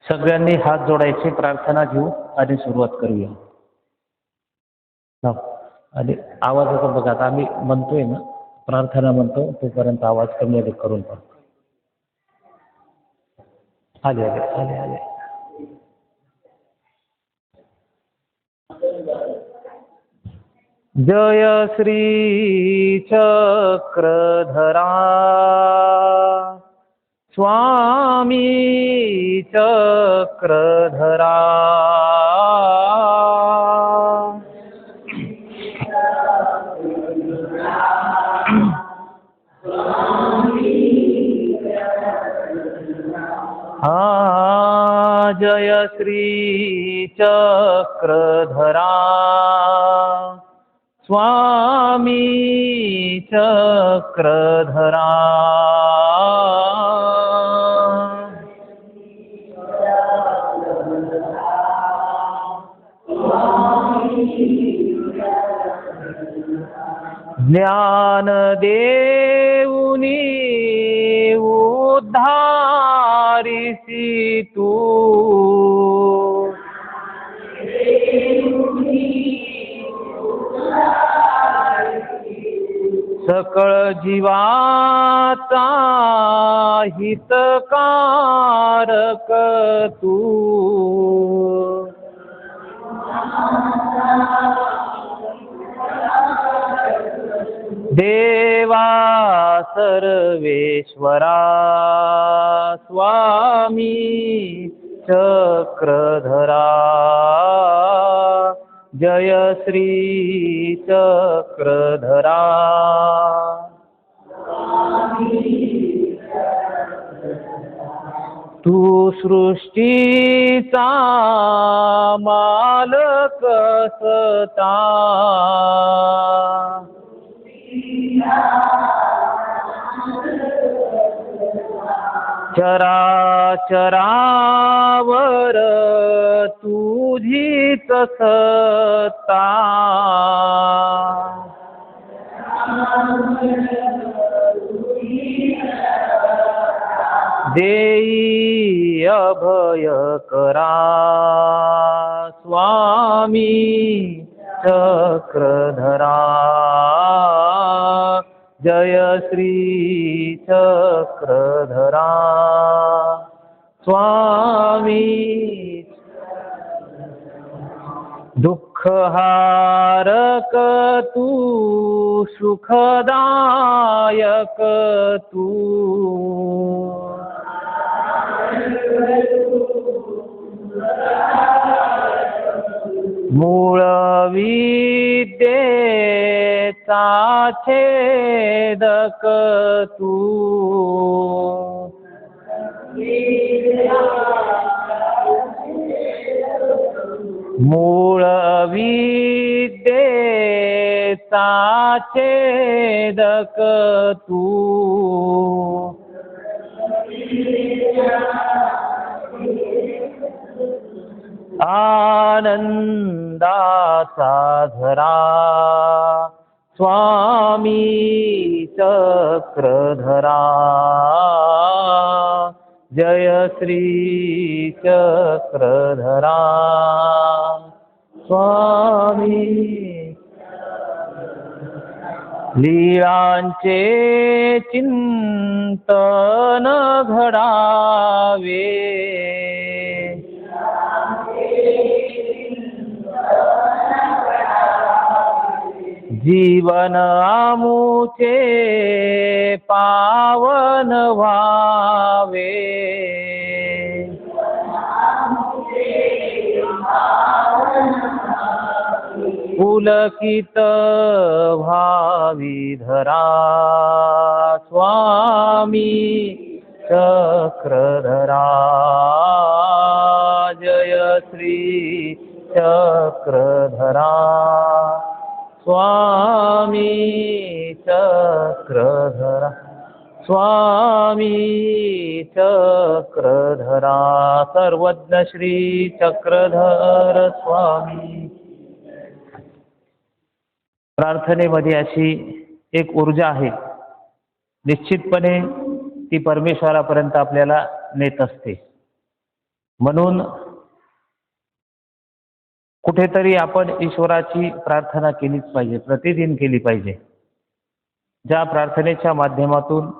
सगळ्यांनी हात जोडायचे, प्रार्थना घेऊ आणि सुरुवात करूया. आणि आवाजाचा बघा, आता आम्ही म्हणतोय ना, प्रार्थना म्हणतो तोपर्यंत आवाज कमी अधिक करून टाकतो. आले आले आले आले. जय श्री चक्रधरा स्वामी चक्रधरा. जय श्री चक्रधरा स्वामी चक्रधरा. ज्ञान देऊनी उद्धारिसी तू, सकळ जीवाचा हितकारक तू. देवा सर्वेश्वरा स्वामी चक्रधरा. जय श्री चक्रधरा. तू सृष्टीचा मालक सता, चराचरावर तुझीच सत्ता. देई अभय करा स्वामी चक्रधरा. जय श्री चक्रधरा स्वामी. दुःखहारक तू सुखदायक तू, मूळ विद्येचा छेदक तू, मूळ विद्येचा छेदक तू. आनंदाचा झरा स्वामी चक्रधरा. जय श्री चक्रधरा स्वामी. लीळांचे चिंतन घडावे, जीवन आमुचे पावन व्हावे. पुलकित भावी धरा स्वामी चक्रधरा. जय श्री चक्रधरा स्वामी चक्रधरा. स्वामी चक्रधरा. सर्वज्ञ श्री चक्रधर स्वामी. प्रार्थनेमध्ये अशी एक ऊर्जा आहे, निश्चितपणे ती परमेश्वरापर्यंत आपल्याला नेत असते. म्हणून कुठेतरी आपण ईश्वराची प्रार्थना केलीच पाहिजे, प्रतिदिन केली पाहिजे. ज्या प्रार्थनेच्या माध्यमातून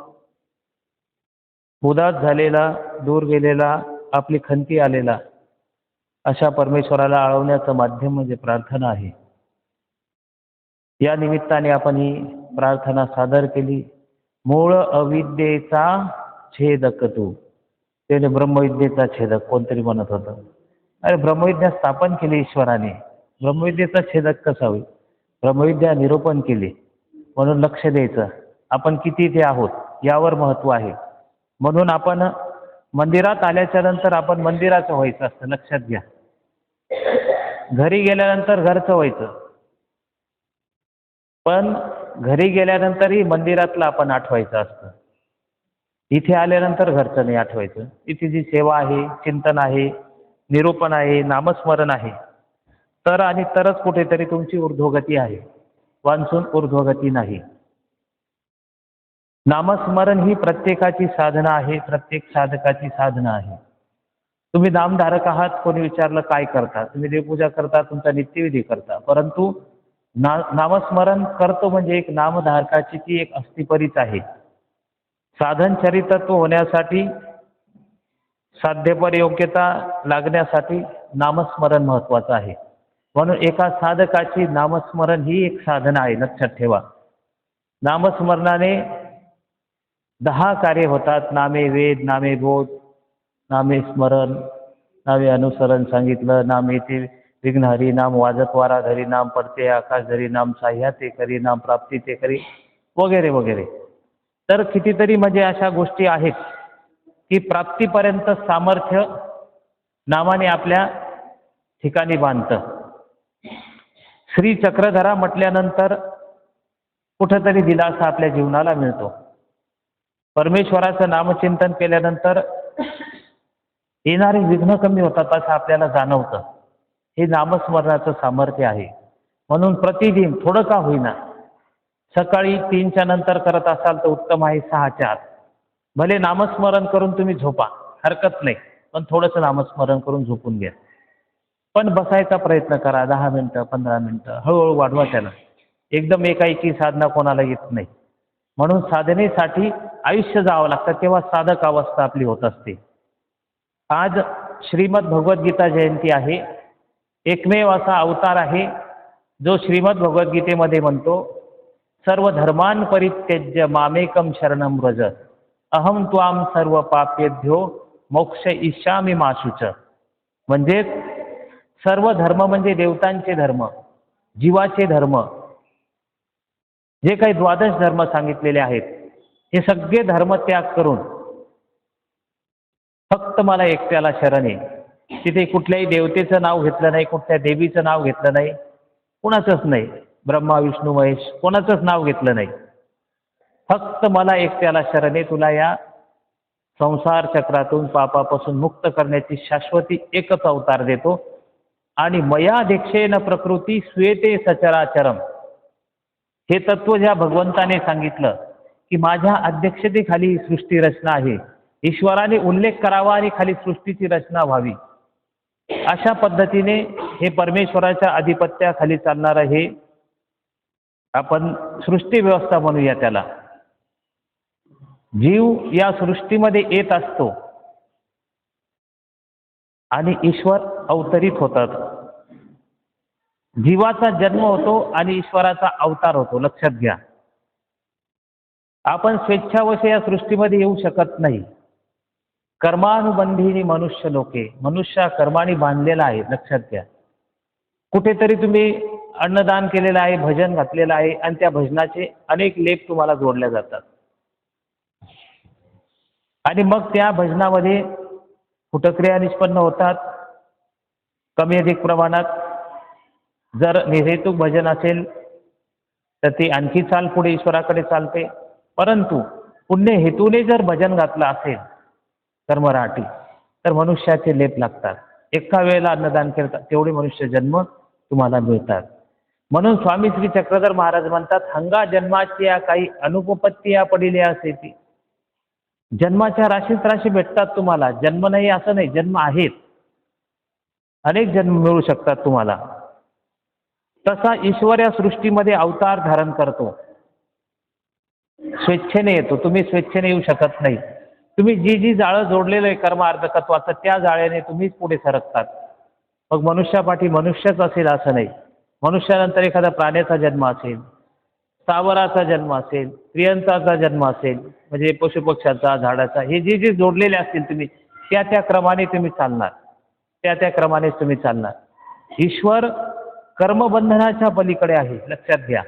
उदास झालेला, दूर गेलेला, आपली खंती आलेला अशा परमेश्वराला आळवण्याचं माध्यम म्हणजे प्रार्थना आहे. या निमित्ताने आपण ही प्रार्थना सादर केली. मूळ अविद्येचा छेदक तू. त्याने ब्रह्मविद्येचा छेदक कोणतरी म्हणत होतं. अरे ब्रह्मविद्या स्थापन केली ईश्वराने, ब्रह्मविद्येचा छेदक कसा होईल? ब्रह्मविद्या निरूपण केली. म्हणून लक्ष द्यायचं, आपण किती ते आहोत यावर महत्व आहे. म्हणून आपण मंदिरात आल्याच्या नंतर आपण मंदिराचं व्हायचं असतं, लक्षात घ्या. घरी गेल्यानंतर घरचं व्हायचं, पण घरी गेल्यानंतरही मंदिरातलं आपण आठवायचं असतं. इथे आल्यानंतर घरचं नाही आठवायचं. इथे जी सेवा आहे, चिंतन आहे, निरूपण आहे, नामस्मरण आहे, तर आणि तरच कुठेतरी तुमची ऊर्ध्वगती आहे, वांछून ऊर्ध्वगती नाही. नामस्मरण ही प्रत्येकाची साधना आहे, प्रत्येक साधकाची साधना आहे. तुम्ही नामधारक आहात, कोणी विचारलं काय करता? तुम्ही देवपूजा करता, तुमचा नित्यविधी करता, परंतु नामस्मरण करतो म्हणजे एक नामधारकाची ती एक अस्थिपरीच आहे. साधन चरितत्व होण्यासाठी, साध्यपर योग्यता लागण्यासाठी नामस्मरण महत्वाचं आहे. म्हणून एका साधकाची नामस्मरण ही एक साधना आहे, लक्षात ठेवा. नामस्मरणाने 10 कार्य होतात. नामे वेद, नामे बोध, नामे स्मरण, नामे अनुसरण सांगितलं. नाम येते विघ्नहरी, नाम वाजत वारा धरी, नाम पडते आकाश धरी, नाम साह्या ते करी, नाम प्राप्ती ते करी, वगैरे वगैरे. तर कितीतरी म्हणजे अशा गोष्टी आहेत की प्राप्तीपर्यंत सामर्थ्य नामाने आपल्या ठिकाणी बांधतं. श्री चक्रधरा म्हटल्यानंतर कुठंतरी दिलासा आपल्या जीवनाला मिळतो. परमेश्वराचं नामचिंतन केल्यानंतर येणारे विघ्न कमी होतात असं आपल्याला जाणवतं. हे नामस्मरणाचं सामर्थ्य आहे. म्हणून प्रतिदिन थोडं का होईना, सकाळी 3च्या नंतर करत असाल तर उत्तम आहे, 6च्या आत. भले नामस्मरण करून तुम्ही झोपा, हरकत नाही, पण थोडंसं नामस्मरण करून झोपून घ्या. पण बसायचा प्रयत्न करा, 10 मिनिटं, 15 मिनिटं, हळूहळू वाढवा त्याला. एकदम एकाएकी साधना कोणाला येत नाही. म्हणून साधनेसाठी आयुष्य जावं लागतं, तेव्हा साधक अवस्था आपली होत असते. आज श्रीमद भगवद्गीता जयंती आहे. एकमेव असा अवतार आहे जो श्रीमद भगवद्गीतेमध्ये म्हणतो, सर्व धर्मान् परित्यज्य मामेकम शरणं व्रज अहम त्वाम सर्व पापेभ्यो मोक्ष इष्यामि मा शुच. म्हणजे सर्व धर्म म्हणजे देवतांचे धर्म, जीवाचे धर्म, जे काही 12 धर्म सांगितलेले आहेत, हे सगळे धर्म त्याग करून फक्त मला एकट्याला शरण आहे. तिथे कुठल्याही देवतेचं नाव घेतलं नाही, कुठल्या देवीचं नाव घेतलं नाही, कुणाचंच नाही, ब्रह्मा विष्णू महेश कोणाचंच नाव घेतलं नाही. फक्त मला एकट्याला शरण आहे, तुला या संसार चक्रातून पापापासून मुक्त करण्याची शाश्वती एकच अवतार देतो. आणि मया दीक्षेन प्रकृती स्वेते सचराचरम. हे तत्व ज्या भगवंताने सांगितलं की माझ्या अध्यक्षतेखाली सृष्टी रचना आहे, ईश्वराने उल्लेख करावा आणि खाली सृष्टीची रचना व्हावी, अशा पद्धतीने हे परमेश्वराच्या आधिपत्याखाली चालणारं हे आपण सृष्टी व्यवस्था म्हणूया त्याला. जीव या सृष्टीमध्ये येत असतो आणि ईश्वर अवतरित होतात. जीवाचा जन्म होतो आणि ईश्वराचा अवतार होतो, लक्षात घ्या. आपण स्वेच्छावश या सृष्टीमध्ये येऊ शकत नाही. कर्मानुबंधीनी मनुष्य लोके, मनुष्य कर्माने बांधलेला आहे, लक्षात घ्या. कुठेतरी तुम्ही अन्नदान केलेलं आहे, भजन घातलेलं आहे आणि त्या भजनाचे अनेक लेख तुम्हाला जोडल्या जातात. आणि मग त्या भजनामध्ये कुटक्रिया निष्पन्न होतात कमी अधिक प्रमाणात. जर निर्हेतुक भजन असेल तर ती आणखी चाल पुढे ईश्वराकडे चालते. परंतु पुण्य हेतूने जर भजन घातलं असेल तर मराठी, तर मनुष्याचे लेप लागतात. एका वेळेला अन्नदान करतात तेवढे मनुष्य जन्म तुम्हाला मिळतात. म्हणून स्वामी श्री चक्रधर महाराज म्हणतात, हंगा जन्माची काही अनुपपत्ती या पडिले असे ती. जन्माच्या राशीत राशी भेटतात तुम्हाला. जन्म नाही असं नाही, जन्म आहेत, अनेक जन्म मिळू शकतात तुम्हाला. तसा ईश्वर या सृष्टीमध्ये अवतार धारण करतो. स्वेच्छेने येतो. तुम्ही स्वेच्छेने येऊ शकत नाही. तुम्ही जी जी जाळं जोडलेलं आहे कर्म अर्धकत्वाचं त्या जाळ्याने तुम्हीच पुढे सरकतात. मग मनुष्यापाठी मनुष्यच असेल असं नाही. मनुष्यानंतर एखादा प्राण्याचा जन्म असेल, स्थावराचा जन्म असेल, स्त्रियांचा जन्म असेल, म्हणजे पशुपक्ष्याचा, झाडाचा, हे जे जे जोडलेले असतील तुम्ही त्या त्या क्रमाने तुम्ही चालणार. त्या त्या क्रमानेच तुम्ही चालणार. ईश्वर कर्मबंधनाच्या पलीकडे आहे, लक्षात घ्या.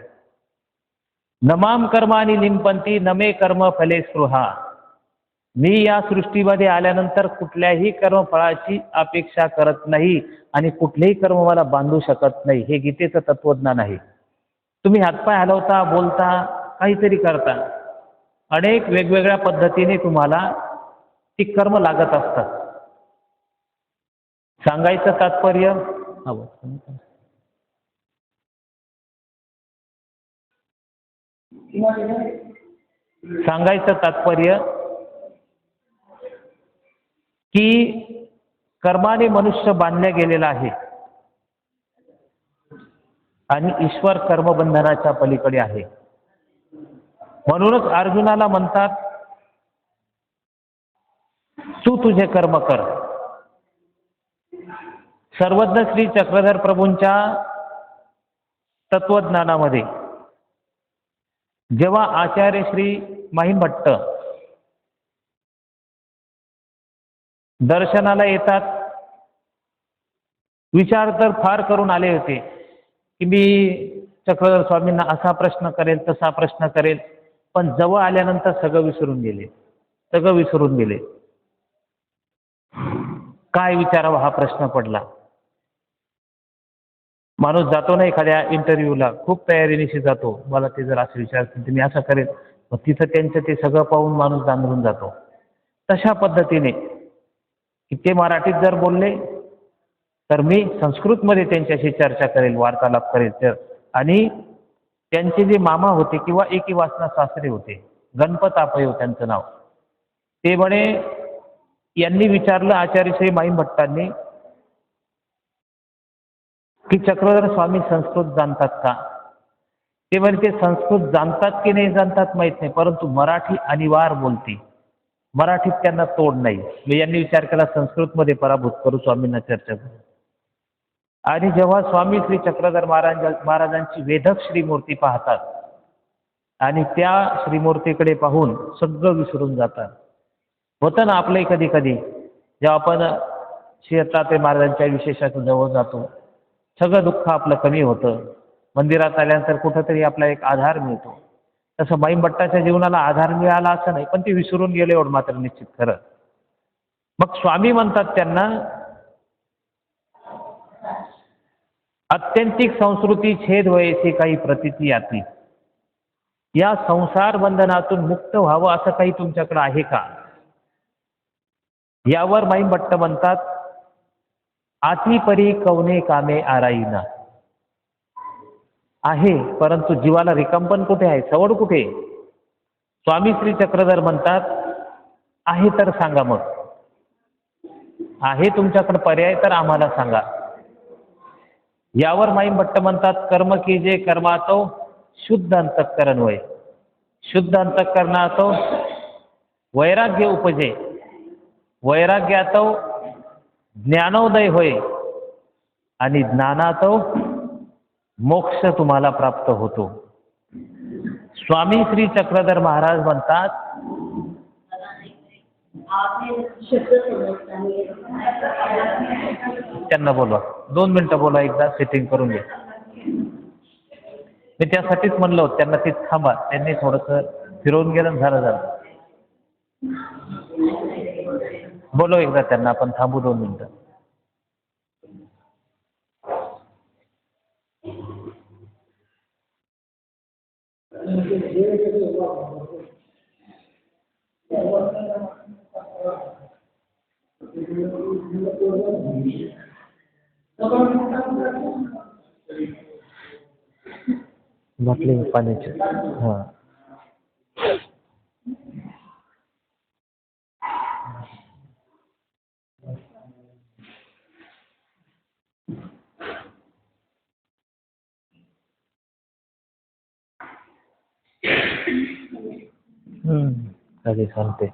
नमाम कर्मानी लिंपंती नमे कर्म फले स्पृहा. मी या सृष्टीमध्ये आल्यानंतर कुठल्याही कर्मफळाची अपेक्षा करत नाही आणि कुठलेही कर्म मला बांधू शकत नाही. हे गीतेचं तत्वज्ञान आहे. तुम्ही हातपाय हलवता, बोलता, काहीतरी करता, अनेक वेगवेगळ्या पद्धतीने तुम्हाला ती कर्म लागत असतात. सांगायचं तात्पर्य सांगायचं तात्पर्य की कर्माने मनुष्य बांधल्या गेलेला आहे आणि ईश्वर कर्मबंधनाच्या पलीकडे आहे. म्हणूनच अर्जुनाला म्हणतात तू तुझे कर्म कर. सर्वज्ञ श्री चक्रधर प्रभूंच्या तत्वज्ञानामध्ये जेव्हा आचार्य श्री महिमभट्ट दर्शनाला येतात, विचार तर फार करून आले होते की मी चक्रधर स्वामींना असा प्रश्न करेल, तसा प्रश्न करेल, पण जवळ आल्यानंतर सगळं विसरून गेले. सगळं विसरून गेले. काय विचारावा हा प्रश्न पडला. माणूस जातो ना एखाद्या इंटरव्ह्यूला, खूप तयारीनिशी जातो. मला ते जर असं विचारतील तर मी असं करेल, मग तिथं त्यांचं ते सगळं पाहून माणूस जाणून जातो. तशा पद्धतीने की ते मराठीत जर बोलले तर मी संस्कृतमध्ये त्यांच्याशी चर्चा करेल, वार्तालाप करेल. तर आणि त्यांचे जे मामा होते किंवा एकी वासना सासरे होते, गणपत आपय त्यांचं नाव, ते म्हणे यांनी विचारलं आचार्य श्री महिमभट्टांनी की चक्रधर स्वामी संस्कृत जाणतात का? ते म्हणे ते संस्कृत जाणतात की नाही जाणतात माहीत नाही, परंतु मराठी अनिवार्य बोलते. मराठीत त्यांना तोड नाही. मी यांनी विचार केला संस्कृतमध्ये पराभूत करू, स्वामींना चर्चा करू. आणि जेव्हा स्वामी श्री चक्रधर महाराजांची वेधक श्रीमूर्ती पाहतात आणि त्या श्रीमूर्तीकडे पाहून सगळं विसरून जातात. होतं ना आपलंही कधी कधी, जेव्हा आपण श्री दत्तात्रय महाराजांच्या विशेषाच्या जवळ जातो, सगळं दुःख आपलं कमी होतं. मंदिरात आल्यानंतर कुठंतरी आपला एक आधार मिळतो. तसं महिमभट्टाच्या जीवनाला आधार मिळाला असं नाही, पण ते विसरून गेले एवढं मात्र निश्चित खरं. मग स्वामी म्हणतात त्यांना अत्यंतिक संस्कृती छेद वयसी काही प्रतिती याती. या संसार बंधनातून मुक्त व्हावं असं काही तुमच्याकडे आहे का? यावर महिमभट्ट म्हणतात आती परी कवने कामे आराईना. आहे, परंतु जीवाला रिकंपन कुठे आहे, सवड कुठे? स्वामी श्री चक्रधर म्हणतात आहे तर सांगा. मग आहे तुमच्याकडे पर्याय तर आम्हाला सांगा. यावर महिमभट्ट म्हणतात कर्म कीजे कर्मातो शुद्ध अंतःकरण होय. शुद्ध अंतःकरणातो वैराग्य उपजे. वैराग्यातो ज्ञानोदय होय आणि ज्ञानातो मोक्ष तुम्हाला प्राप्त होतो. स्वामी श्री चक्रधर महाराज म्हणतात त्यांना बोलवा, 2 मिनिटं बोला, एकदा सेटिंग करून घ्या. मी त्यासाठीच म्हणलं होतं त्यांना ते थांबा. त्यांनी थोडंसं फिरवून गेलं, झालं. बोलो एकदा त्यांना, आपण थांबू 2 मिनिटं. बाटली पाण्याची. हां कधी सांगते.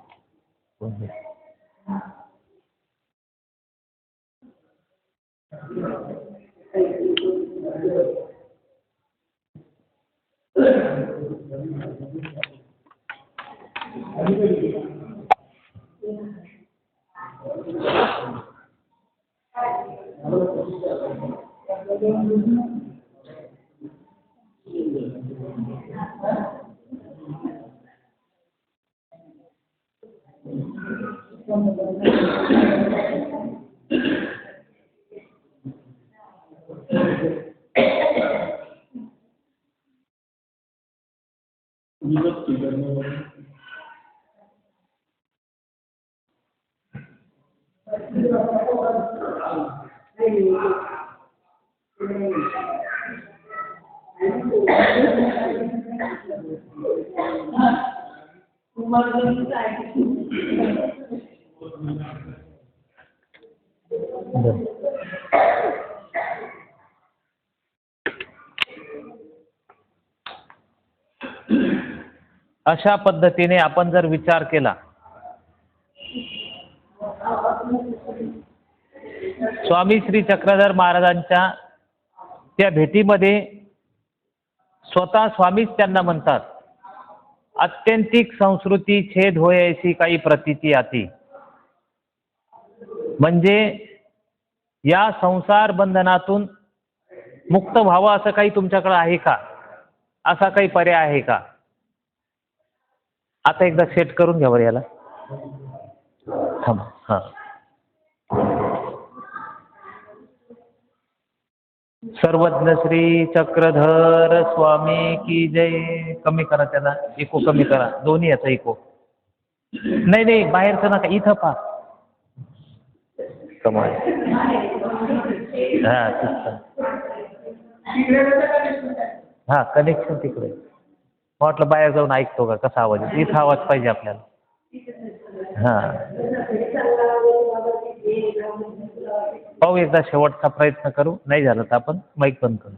अशा पद्धतीने आपण जर विचार केला, स्वामी श्री चक्रधर महाराजांच्या त्या भेटीमध्ये स्वतः स्वामीच त्यांना म्हणतात, आत्यंतिक संस्कृती छेद होय अशी काही प्रतीती आती. म्हणजे या संसार बंधनातून मुक्त व्हावं असं काही तुमच्याकडे आहे का? असा काही पर्याय आहे का? आता एकदा सेट करून घ्या बरं याला. थांबा. हां, सर्वज्ञ श्री चक्रधर स्वामी की जय. कमी करा त्याला, इको कमी करा, दोन्ही याचा इको. नाही नाही, बाहेरचं नका, इथं पहा. कमाल. हा, कनेक्शन तिकडे. म्हटलं बाहेर जाऊन ऐकतो का कसा आवाज आहे. इथं आवाज पाहिजे आपल्याला. हां, पाहू एकदा, शेवटचा प्रयत्न करू. नाही झालं तर आपण माईक बंद करू.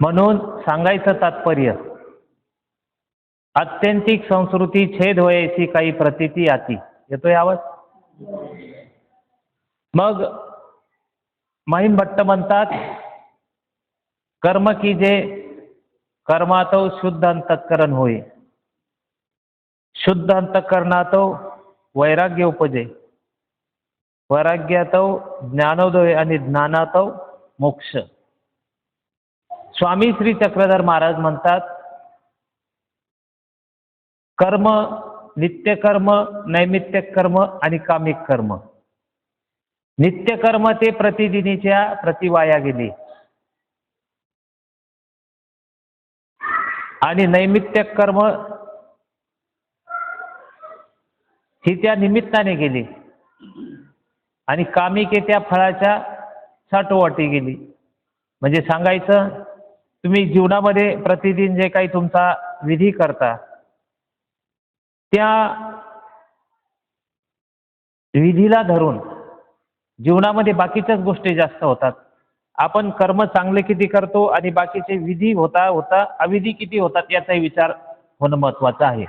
म्हणून सांगायचं तात्पर्य, आत्यंतिक संस्कृती छेद होयाची काही प्रतीती आती. येतोय आवाज? मग महिम भट्ट म्हणतात, कर्म कीजे कर्मातो शुद्ध अंतःकरण होय, शुद्ध अंतःकरणातो वैराग्य उपजे, वैराग्यातो ज्ञानोदय आणि ज्ञानातो मोक्ष. स्वामी श्री चक्रधर महाराज म्हणतात, कर्म, नित्यकर्म, नैमित्तिक कर्म आणि कामिक कर्म. नित्यकर्म ते प्रतिदिनीच्या प्रतिवाया गेली आणि नैमित्तिक कर्म ही त्या निमित्ताने गेली आणि कामिके त्या फळाच्या साठोवाटी गेली. म्हणजे सांगायचं, तुम्ही जीवनामध्ये प्रतिदिन जे काही तुमचा विधी करता, त्या विधीला धरून जीवनामध्ये बाकीच्याच गोष्टी जास्त होतात. आपण कर्म चांगले किती करतो आणि बाकीचे विधी होता होता अविधी किती होतात याचाही विचार होणं महत्त्वाचं आहे.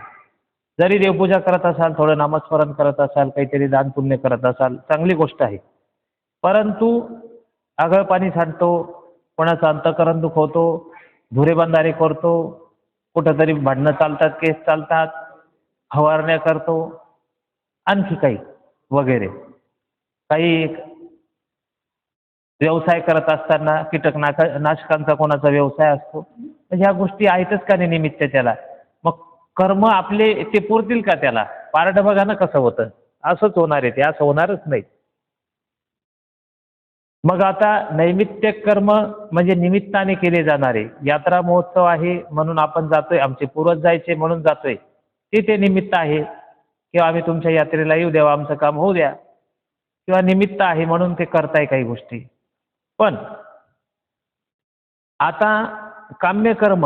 जरी देवपूजा करत असाल, थोडं नामस्मरण करत असाल, काहीतरी दान पुण्य करत असाल, चांगली गोष्ट आहे. परंतु आगळ पाणी सांडतो, कोणाचं अंतःकरण दुखवतो, धुरेबंधारे करतो, कुठंतरी भांडणं चालतात, केस चालतात, फवारण्या करतो, आणखी काही वगैरे काही व्यवसाय करत असताना कीटकनाशकांचा कोणाचा व्यवसाय असतो. म्हणजे ह्या गोष्टी आहेतच का नाही निमित्त त्याला. मग कर्म आपले ते पुरतील का त्याला? पारडं बघा ना कसं होतं. असंच होणार आहे ते, असं होणारच नाही. मग आता नैमित्तिक कर्म म्हणजे निमित्ताने केले जाणारे. यात्रा महोत्सव आहे म्हणून आपण जातोय, आमचे पूर्वज जायचे म्हणून जातोय, ते निमित्त आहे. किंवा आम्ही तुमच्या यात्रेला येऊ द्यावा, आमचं काम होऊ द्या, किंवा निमित्त आहे म्हणून ते करताय काही गोष्टी. पण आता काम्य कर्म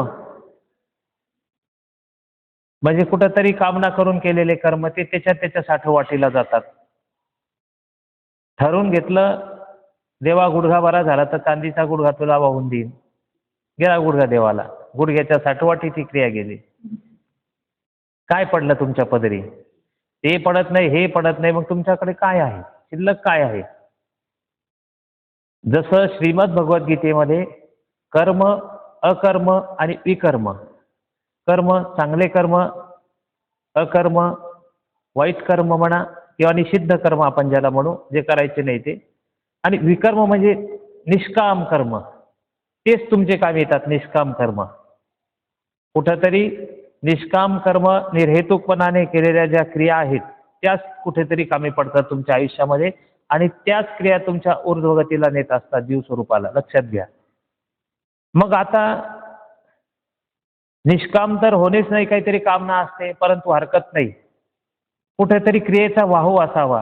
म्हणजे कुठंतरी कामना करून केलेले कर्म, ते त्याच्या साठोवाटीला जातात. ठरवून घेतलं, देवा गुडघा बरा झाला तर चांदीचा गुडघा तुला वाहून देईन. गेला गुडघा देवाला, गुडघ्याच्या साठवाटी ती क्रिया गेली. काय पडलं तुमच्या पदरी? ते पडत नाही, हे पडत नाही, मग तुमच्याकडे काय आहे? शिल्लक काय आहे? जसं श्रीमद भगवद्गीतेमध्ये कर्म, अकर्म आणि विकर्म, कर्म चांगले कर्म, अकर्म वाईट कर्म म्हणा किंवा निषिद्ध कर्म आपण ज्याला म्हणू, जे करायचे नाही ते, आणि विकर्म म्हणजे निष्काम कर्म, तेच तुमचे काम येतात. निष्काम कर्म कुठंतरी, निष्काम कर्म निर्हेतुकपणाने केलेल्या ज्या क्रिया आहेत त्याच कुठेतरी कामी पडतात तुमच्या आयुष्यामध्ये, आणि त्याच क्रिया तुमच्या ऊर्ध्वगतीला नेत असतात, जीव स्वरूपाला. लक्षात घ्या. मग आता निष्काम तर होणेच नाही, काहीतरी कामना असते, परंतु हरकत नाही, कुठेतरी क्रियेचा वाहू असावा.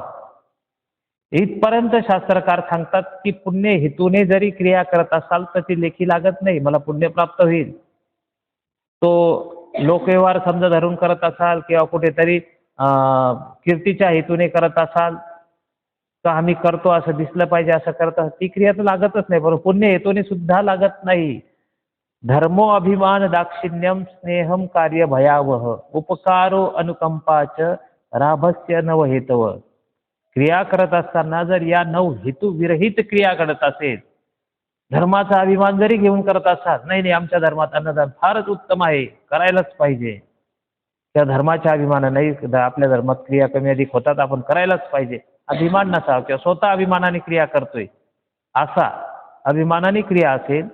इथपर्यंत शास्त्रकार सांगतात की पुण्य हेतूने जरी क्रिया करत असाल तर ती लेखी लागत नाही, मला पुण्य प्राप्त होईल. तो लोकव्यवहार समजा धरून करत असाल किंवा कुठेतरी कीर्तीच्या हेतूने करत असाल तर आम्ही करतो असं दिसलं पाहिजे असं करता, ती क्रिया तर लागतच नाही. बरोबर, पुण्य हेतूने सुद्धा लागत नाही. धर्मो अभिमान दाक्षिण्यम स्नेहम कार्य भयावह उपकारो अनुकंपाच राभस्य नव हेतव. क्रिया करत असताना जर या नव हेतू विरहित क्रिया घडत असेल, धर्माचा अभिमान जरी घेऊन करत असाल, नाही नाही आमच्या धर्मात अन्नदान फारच उत्तम आहे, करायलाच पाहिजे, त्या धर्माच्या अभिमान नाही, आपल्या धर्मात क्रिया कमी अधिक होतात, आपण करायलाच पाहिजे, अभिमान नसावा, किंवा स्वतः अभिमानाने क्रिया करतोय असा अभिमानाने क्रिया असेल,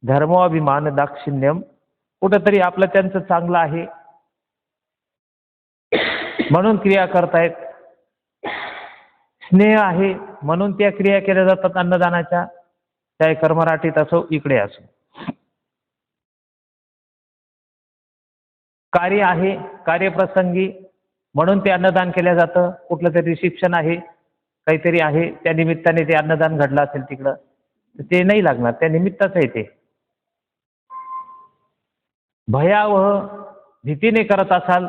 धर्मोभिमान दाक्षिण्यम, कुठंतरी आपलं त्यांचं चांगलं आहे म्हणून क्रिया करतायत, स्नेह आहे म्हणून त्या क्रिया केल्या जातात अन्नदानाच्या, त्या कर्मराटीत असो इकडे असो. कार्य आहे, कार्यप्रसंगी म्हणून ते अन्नदान केलं जातं, कुठलं तरी शिक्षण आहे, काहीतरी आहे, त्या निमित्ताने ते अन्नदान घडलं असेल तिकडं, तर ते नाही लागणार, त्या निमित्ताच आहे ते. भयावह, भीतीने करत असाल,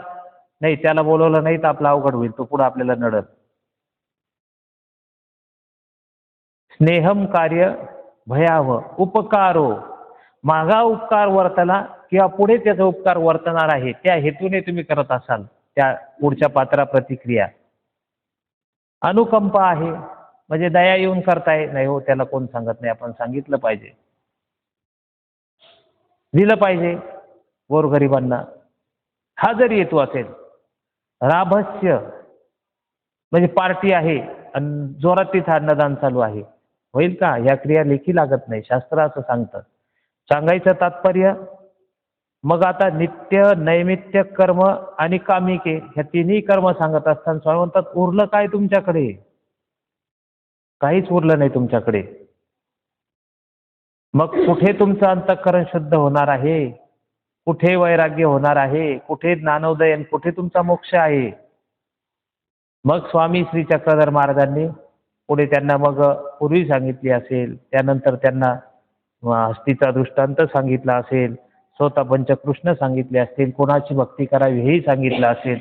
नाही त्याला बोलवलं नाही तर आपलं अवघड होईल, तो पुढे आपल्याला नडत. स्नेहम कार्य भयावह उपकारो, मागा उपकार वर्तला किंवा पुढे त्याचा उपकार वर्तणार आहे त्या हेतूने तुम्ही करत असाल त्या पुढच्या पात्रा प्रतिक्रिया. अनुकंपा आहे म्हणजे दया येऊन करताय, नाही हो त्याला कोण सांगत नाही, आपण सांगितलं पाहिजे, दिलं पाहिजे गोरगरिबांना, हा जरी हेतू असेल. राभस्य म्हणजे पार्टी आहे आणि जोरात तिथं अन्नदान चालू आहे, होईल का? या क्रिया लेखी लागत नाही, शास्त्र असं सांगतं. सांगायचं तात्पर्य, मग आता नित्य नैमित्य कर्म आणि कामिके ह्या तिन्ही कर्म सांगत असताना स्वामी म्हणतात उरलं काय तुमच्याकडे? काहीच उरलं नाही तुमच्याकडे. मग कुठे तुमचं अंतःकरण शुद्ध होणार आहे? कुठे वैराग्य होणार आहे? कुठे ज्ञानोदय आणि कुठे तुमचा मोक्ष आहे? मग स्वामी श्री चक्रधर महाराजांनी पुढे त्यांना मग पूर्वी सांगितली असेल, त्यानंतर त्यांना हस्तीचा दृष्टांत सांगितला असेल, स्वतः पंचकृष्ण सांगितले असतील, कोणाची भक्ती करावी हेही सांगितलं असेल,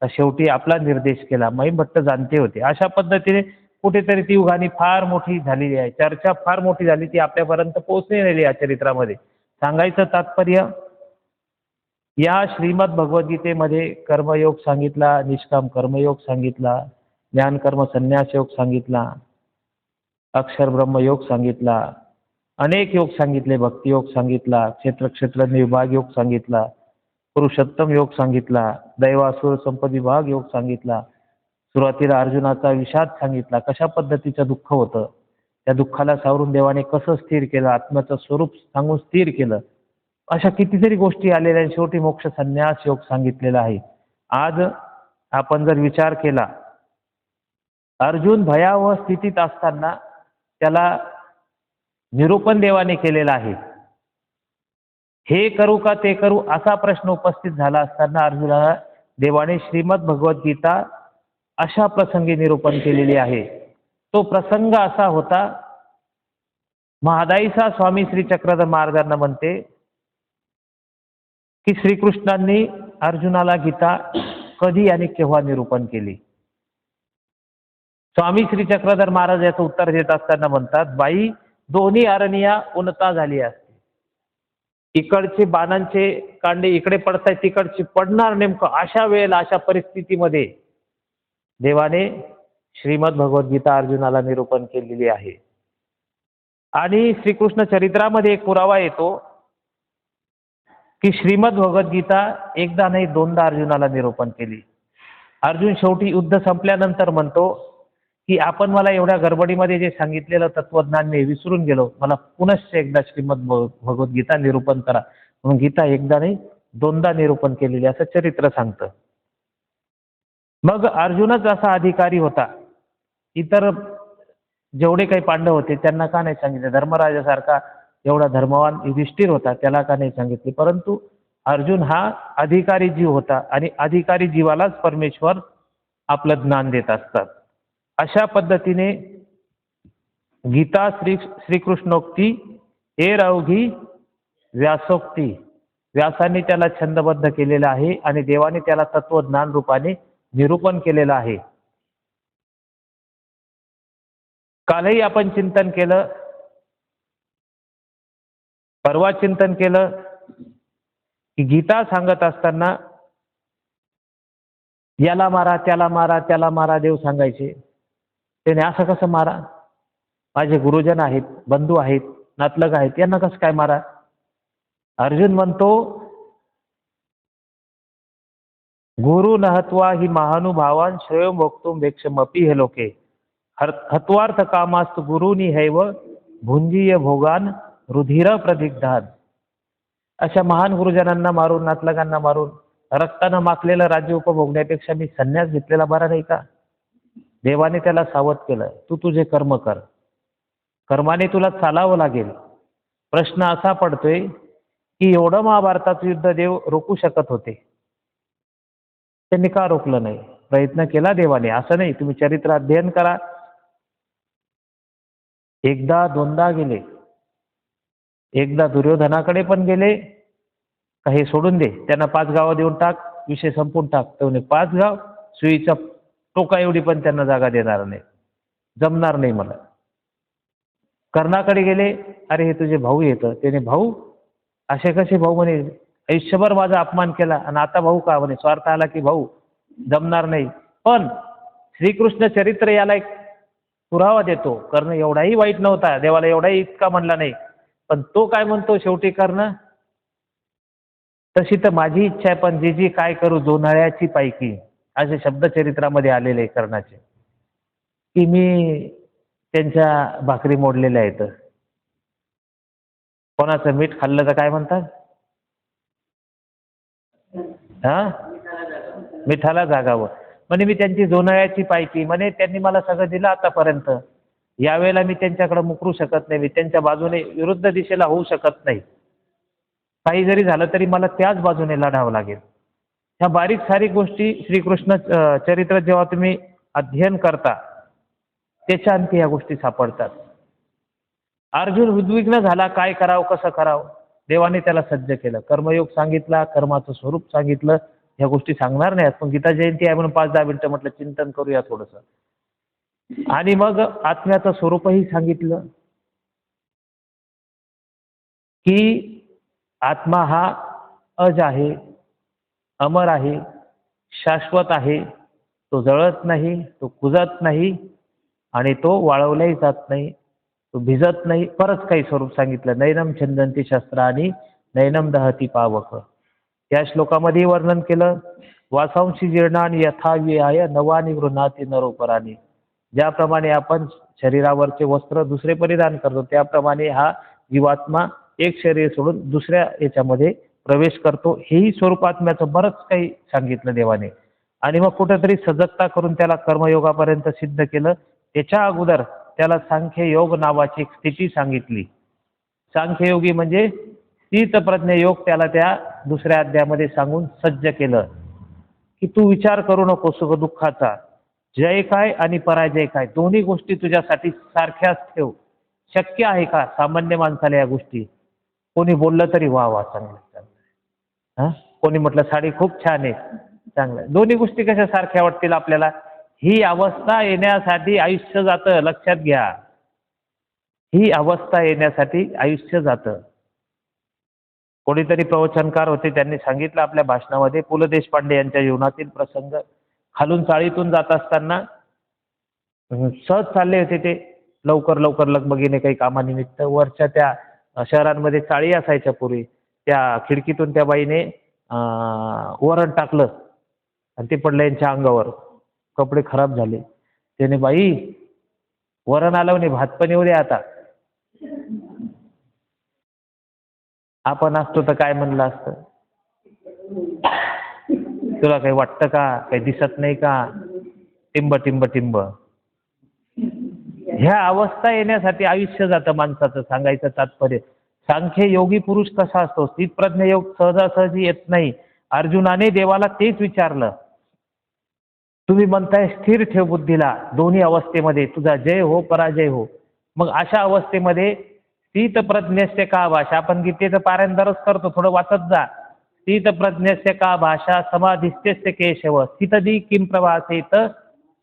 तर शेवटी आपला निर्देश केला. महिमभट्ट जाणते होते. अशा पद्धतीने कुठेतरी ती उघाणी फार मोठी झालेली आहे, चर्चा फार मोठी झाली, ती आपल्यापर्यंत पोहोचलेली या चरित्रामध्ये. सांगायचं तात्पर्य, या श्रीमद भगवद्गीतेमध्ये कर्मयोग सांगितला, निष्काम कर्मयोग सांगितला, ज्ञानकर्म संन्यास योग सांगितला, अक्षर ब्रह्मयोग सांगितला, अनेक योग सांगितले, भक्ती योग सांगितला, क्षेत्र विभाग योग सांगितला, पुरुषोत्तम योग सांगितला, दैवासुर संपद विभाग योग सांगितला. सुरुवातीला अर्जुनाचा विषाद सांगितला, कशा पद्धतीचं दुःख होतं, त्या दुःखाला सावरून देवाने कसं स्थिर केलं, आत्म्याचं स्वरूप सांगून स्थिर केलं. अशा कितीतरी गोष्टी आलेल्या आहेत. शेवटी मोक्ष संन्यास योग सांगितलेला आहे. आज आपण जर विचार केला, अर्जुन भयावह स्थितीत असताना त्याला निरूपण देवाने केलेला आहे. हे करू का ते करू असा प्रश्न उपस्थित झाला असताना अर्जुनाला देवाने श्रीमद भगवद्गीता अशा प्रसंगी निरूपण केलेली आहे. तो प्रसंग असा होता, महादाईचा स्वामी श्री चक्रधर महाराजांना म्हणते की श्रीकृष्णांनी अर्जुनाला गीता कधी आणि केव्हा निरूपण केली. स्वामी श्री चक्रधर महाराज याचं उत्तर देत असताना म्हणतात, बाई दोन्ही अरण्या उन्नता झाली असते. इकडचे बाणांचे कांडे इकडे पडतायत, तिकडचे पडणार नेमकं अशा वेळेला, अशा परिस्थितीमध्ये देवाने श्रीमद भगवद्गीता अर्जुनाला निरूपण केलेली आहे. आणि श्रीकृष्ण चरित्रामध्ये एक पुरावा येतो की श्रीमद भगवद्गीता एकदा नाही दोनदा अर्जुनाला निरूपन केली. अर्जुन शेवटी युद्ध संपल्यानंतर म्हणतो की आपण मला एवढ्या गडबडीमध्ये जे सांगितलेलं तत्वज्ञान मी विसरून गेलो, मला पुनश्च एकदा श्रीमद भगवद्गीता निरूपण करा. म्हणून गीता एकदा नाही दोनदा निरूपन केलेली असं चरित्र सांगतं. मग अर्जुनच असा अधिकारी होता, इतर जेवढे काही पांडव होते त्यांना का नाही सांगितले? धर्मराजासारखा एवढा धर्मवान युधिष्ठिर होता, त्याला का नाही सांगितले? परंतु अर्जुन हा अधिकारी जीव होता आणि अधिकारी जीवालाच परमेश्वर आपलं ज्ञान देत असतात. अशा पद्धतीने गीता श्रीकृष्णोक्ती हे अवघी व्यासोक्ती, व्यासाने त्याला छंदबद्ध केलेलं आहे आणि देवाने त्याला तत्वज्ञान रूपाने निरूपण केलेलं आहे. कालही आपण चिंतन केलं, परवा चिंतन केलं की गीता सांगत असताना याला मारा, त्याला मारा, त्याला मारा देव सांगायचे. त्याने असं कसं मारा? माझे गुरुजन आहेत, बंधू आहेत, नातलग आहेत, यांना कसं काय मारा? अर्जुन म्हणतो गुरु नहत्वा ही महानुभावान श्रेय भोक्तुम वेक्षमपी हे लोके हत्वार्थ कामास्तु गुरुनी हैव भुंजीय भोगान रुधिर प्रदिग्धान. अशा महान गुरुजनांना मारून, नातलगांना मारून, रक्तानं माखलेलं राज्य उपभोगण्यापेक्षा मी संन्यास घेतलेला बरा नाही का? देवाने त्याला सावध केलं, तू तुझे कर्म कर, कर्माने तुला चालावं लागेल. प्रश्न असा पडतोय की एवढं महाभारताचं युद्ध देव रोखू शकत होते, त्यांनी का रोखलं नाही? प्रयत्न केला देवाने, असं नाही. तुम्ही चरित्र अध्ययन करा. एकदा दोनदा गेले, एकदा दुर्योधनाकडे पण गेले, काही सोडून दे, त्यांना 5 गावं देऊन टाक, विषय संपून टाक. तेवढे 5 गाव सुईचा टोका एवढी पण त्यांना जागा देणार नाही, जमणार नाही मला. कर्णाकडे गेले, अरे हे तुझे भाऊ येतं. त्याने भाऊ, असे कसे भाऊ? म्हणे आयुष्यभर माझा अपमान केला आणि आता भाऊ का? म्हणे स्वार्थ आला की भाऊ, जमणार नाही. पण श्रीकृष्ण चरित्र याला एक पुरावा देतो. कर्ण एवढाही वाईट नव्हता, देवाला एवढाही इतका म्हणला नाही. पण तो काय म्हणतो शेवटी? कर्ण तशी तर माझी इच्छा आहे, पण जी काय करू जोंधळ्याची पायकी, असे शब्द चरित्रामध्ये आलेले आहे कर्णाचे, की मी त्यांच्या भाकरी मोडलेल्या आहेत. कोणाचं मीठ खाल्लं तर काय म्हणतात? हा, मिठाला जागावं. म्हणे मी त्यांची जोंधळ्याची पायकी, म्हणे त्यांनी मला सगळं दिलं आतापर्यंत, यावेळेला मी त्यांच्याकडे मुकरू शकत नाही, मी त्यांच्या बाजूने विरुद्ध दिशेला होऊ शकत नाही. काही जरी झालं तरी मला त्याच बाजूने लढावं लागेल. ह्या बारीक सारीक गोष्टी श्रीकृष्ण चरित्र जेव्हा तुम्ही अध्ययन करता त्याच्या अंती ह्या गोष्टी सापडतात. अर्जुन उद्विग्न झाला, काय करावं, कसं करावं? देवाने त्याला सज्ज केलं, कर्मयोग सांगितला, कर्माचं स्वरूप सांगितलं. ह्या गोष्टी सांगणार नाहीत, पण गीता जयंती आहे म्हणून 5-10 मिनिटं म्हटलं चिंतन करूया थोडंसं. आणि मग आत्म्याचं स्वरूपही सांगितलं की आत्मा हा अज आहे, अमर आहे, शाश्वत आहे, तो जळत नाही, तो कुजत नाही आणि तो वाळवलाही जात नाही, तो भिजत नाही. परत काही स्वरूप सांगितलं, नैनम छंदंती शस्त्राणी नैनम दहती पावक. या श्लोकामध्ये वर्णन केलं, वासांशी जीर्णानी यथाव्याय नवानी गृह्णाती नरोपराणी. ज्याप्रमाणे आपण शरीरावरचे वस्त्र दुसरे परिधान करतो, त्याप्रमाणे हा जीवात्मा एक शरीर सोडून दुसऱ्या याच्यामध्ये प्रवेश करतो. हेही स्वरूप आत्म्याचं बरंच काही सांगितलं देवाने. आणि मग कुठेतरी सजगता करून त्याला कर्मयोगापर्यंत सिद्ध केलं. त्याच्या अगोदर त्याला सांख्ययोग नावाची एक स्थिती सांगितली. सांख्ययोगी म्हणजे स्थितप्रज्ञ योग त्याला त्या दुसऱ्या अध्यायामध्ये सांगून सज्ज केलं की तू विचार करू नको सुख दुःखाचा, जय काय आणि पराजय काय दोन्ही गोष्टी तुझ्यासाठी सारख्याच ठेव. शक्य आहे का सामान्य माणसाला या गोष्टी? कोणी बोललं तरी वा वा चांगलं चांगलं, कोणी म्हटलं साडी खूप छान आहे, चांगलं. दोन्ही गोष्टी कशा सारख्या वाटतील आपल्याला? ही अवस्था येण्यासाठी आयुष्य जातं, लक्षात घ्या. ही अवस्था येण्यासाठी आयुष्य जातं. कोणीतरी प्रवचनकार होते, त्यांनी सांगितलं आपल्या भाषणामध्ये पु ल देशपांडे यांच्या जीवनातील प्रसंग. खालून चाळीतून जात असताना सहज चालले होते ते, लवकर लवकर लगबगीने काही कामानिमित्त. वरच्या त्या शहरांमध्ये चाळी असायच्या पूर्वी. त्या खिडकीतून त्या बाईने वरण टाकलं आणि ते पडलं यांच्या अंगावर. कपडे खराब झाले. त्याने, बाई वरण आलं म्हणे, भात पण येऊ दे आता. आपण असतो तर काय म्हणलं असतं? तुला काही वाटतं का? काही दिसत नाही का? टिंब टिंब टिंब. ह्या अवस्था येण्यासाठी आयुष्य जातं माणसाचं, सांगायचं तात्पर्य. सांख्य योगी पुरुष कसा असतो? स्थितप्रज्ञ योग सहजासहजी येत नाही. अर्जुनाने देवाला तेच विचारलं. तुम्ही म्हणताय स्थिर ठेव बुद्धीला दोन्ही अवस्थेमध्ये, तुझा जय हो पराजय हो. मग अशा अवस्थेमध्ये स्थितप्रज्ञस्य का भाषा, आपण गीतेचं पारायण दररोज करतो, थोडं वाचत जा. स्थितप्रज्ञस्य का भाषा समाधिस्त्यस्य केशव स्थितदी किम प्रवासेत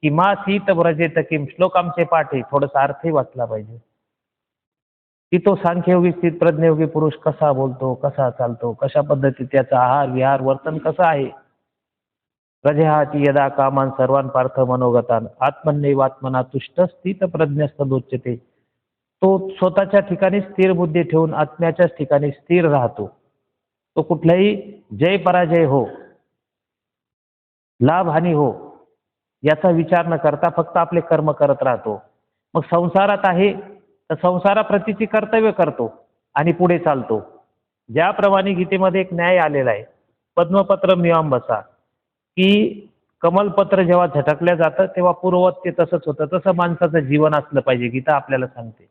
किमासीत व्रजेत किम. श्लोक आमचे पाठ आहे, थोडंसं अर्थही वाचला पाहिजे. की तो सांख्ययोगी स्थित प्रज्ञयोगी पुरुष कसा बोलतो, कसा चालतो, कशा पद्धती त्याचा आहार विहार वर्तन कसं आहे. प्रजहाती यदा कामान सर्वान पार्थ मनोगतान आत्मन्यवात्मना तुष्ट स्थित प्रज्ञस्तदोच्यते. तो स्वतःच्या ठिकाणी स्थिर बुद्धी ठेवून आत्म्याच्याच ठिकाणी स्थिर राहतो. तो कुठलाही जय पराजय हो, लाभ हानी हो, याचा विचार न करता फक्त आपले कर्म करत राहतो. मग संसारात आहे तर संसाराप्रतीची कर्तव्य करतो आणि पुढे चालतो. ज्याप्रमाणे गीतेमध्ये एक न्याय आलेला आहे, पद्मपत्र मीमांसा, की कमलपत्र जेव्हा झटकल्या जातं तेव्हा पूर्ववत ते तसंच होतं. तसं माणसाचं जीवन असलं पाहिजे. गीता आपल्याला सांगते,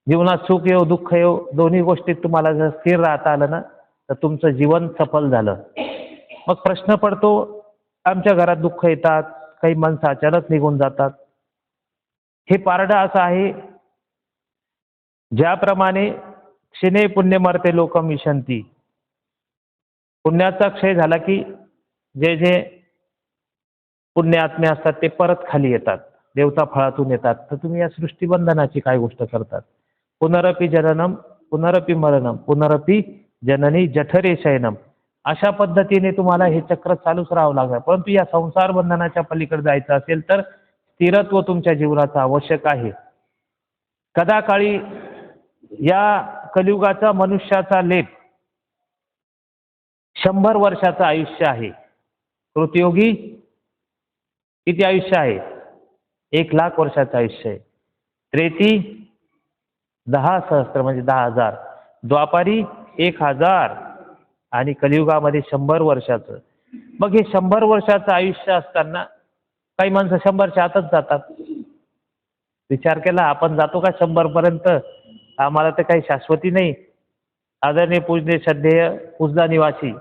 जीवनात सुख येऊ दुःख येऊ दोन्ही गोष्टीत तुम्हाला जर स्थिर राहता आलं ना तर तुमचं जीवन सफल झालं. मग प्रश्न पडतो, आमच्या घरात दुःख येतात, काही माणसं अचानक निघून जातात. हे पारडं असं आहे, ज्याप्रमाणे क्षिणे पुण्य मरते लोकम विशंती. पुण्याचा क्षय झाला की जे जे पुण्य आत्मे असतात ते परत खाली येतात, देवता फळातून येतात. तर तुम्ही या सृष्टीबंधनाची काय गोष्ट करतात? पुनरपि जननम पुनरपि मरणम पुनरपि जननी जठरे शयनम. अशा पद्धतीने तुम्हाला हे चक्र चालूच राहावं लागणार. परंतु या संसार बंधनाच्या पलीकडे जायचं असेल तर स्थिरत्व तुमच्या जीवनाचं आवश्यक आहे. कदाकाळी या कलियुगाचा मनुष्याचा लेप 100 वर्षाचं आयुष्य आहे. कृतयोगी किती आयुष्य आहे? 1,00,000 वर्षाचं आयुष्य आहे. त्रेती 10,000 म्हणजे 10,000, द्वापारी 1,000 आणि कलियुगामध्ये 100 वर्षाचं. मग हे 100 वर्षाचं आयुष्य असताना काही माणसं 100च्या आतच जातात. विचार केला आपण जातो का 100 पर्यंत? आम्हाला तर काही शाश्वती नाही. आदरणीय पूजनीय श्रद्धेय पूजदा निवासी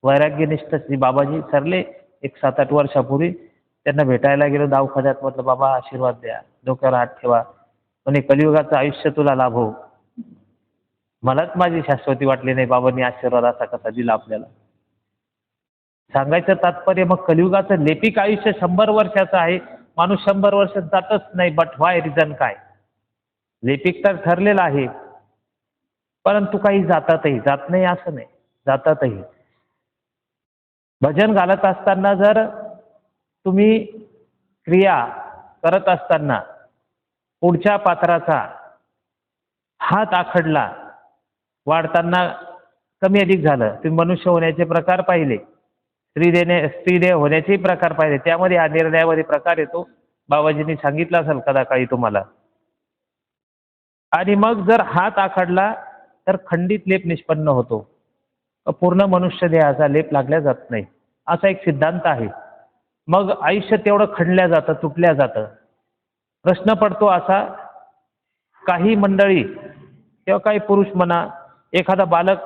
वैराग्यनिष्ठ श्री बाबाजी सरले एक 7-8 वर्षापूर्वी त्यांना भेटायला गेलो दवाखान्यात. म्हटलं बाबा आशीर्वाद द्या, डोक्यावर हात ठेवा. म्हणे कलियुगाचं आयुष्य तुला लाभो. मलाच माझी शाश्वती वाटली नाही. बाबांनी आशीर्वाद असा कसा दिला आपल्याला? सांगायचं तात्पर्य, मग कलियुगाचं लेपिक आयुष्य 100 वर्षाचं आहे. माणूस 100 वर्ष जातच नाही. But why? रिझन काय? लेपिक तर ठरलेला आहे, परंतु काही जातातही. जात नाही असं नाही, जातातही. भजन घालत असताना जर तुम्ही क्रिया करत असताना पुढच्या पात्राचा हात आखडला, वाढताना कमी अधिक झालं, तुम्ही मनुष्य होण्याचे प्रकार पाहिले, स्त्रीदेह होण्याचे प्रकार पाहिले, त्यामध्ये हा निर्णयामध्ये प्रकार येतो. बाबाजींनी सांगितलं असेल कदाकाळी तुम्हाला. आणि मग जर हात आखडला तर खंडित लेप निष्पन्न होतो. पूर्ण मनुष्य देहाचा लेप लागल्या जात नाही, असा एक सिद्धांत आहे. मग आयुष्य तेवढं खणल्या जातं, तुटल्या जातं. प्रश्न पडतो असा, काही मंडळी किंवा काही पुरुष म्हणा, एखादा बालक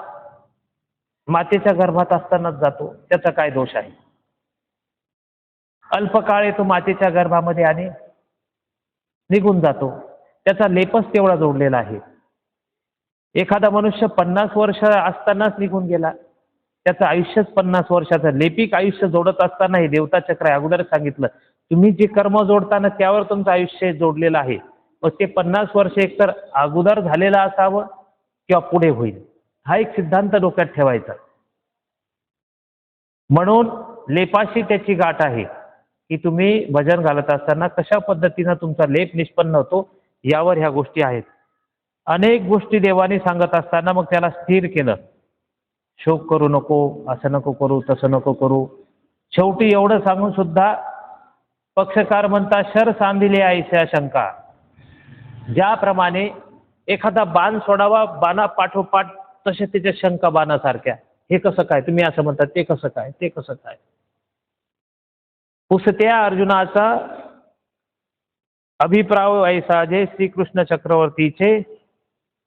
मातेच्या गर्भात असतानाच जातो, त्याचा काय दोष आहे? अल्पकाळ येतो मातेच्या गर्भामध्ये आणि निघून जातो, त्याचा लेपच तेवढा जोडलेला आहे. एखादा मनुष्य 50 वर्ष असतानाच निघून गेला, त्याचं आयुष्यच 50 वर्षाचं. लेपिक आयुष्य जोडत असताना हे देवता चक्र आहे. अगोदर सांगितलं तुम्ही जे कर्म जोडताना त्यावर तुमचं आयुष्य जोडलेलं आहे. मग ते 50 वर्ष एकतर अगोदर झालेलं असावं किंवा पुढे होईल, हा एक सिद्धांत डोक्यात ठेवायचा. म्हणून लेपाशी त्याची गाठ आहे की तुम्ही भजन घालत असताना कशा पद्धतीनं तुमचा लेप निष्पन्न होतो यावर ह्या गोष्टी आहेत. अनेक गोष्टी देवाने सांगत असताना मग त्याला स्थिर केलं. शोक करू नको, असं नको करू, तसं नको करू. शेवटी एवढं सांगून सुद्धा पक्षकार म्हणतात शर सांधिले ऐशा शंका. ज्याप्रमाणे एखादा बाण सोडावा बाणा पाठोपाठ तसे त्याच्या शंका बाणासारख्या. हे कसं काय, तुम्ही असं म्हणतात, ते कसं काय, ते कसं काय. पुसत्या अर्जुनाचा अभिप्राय ऐसा जे श्रीकृष्ण चक्रवर्तीचे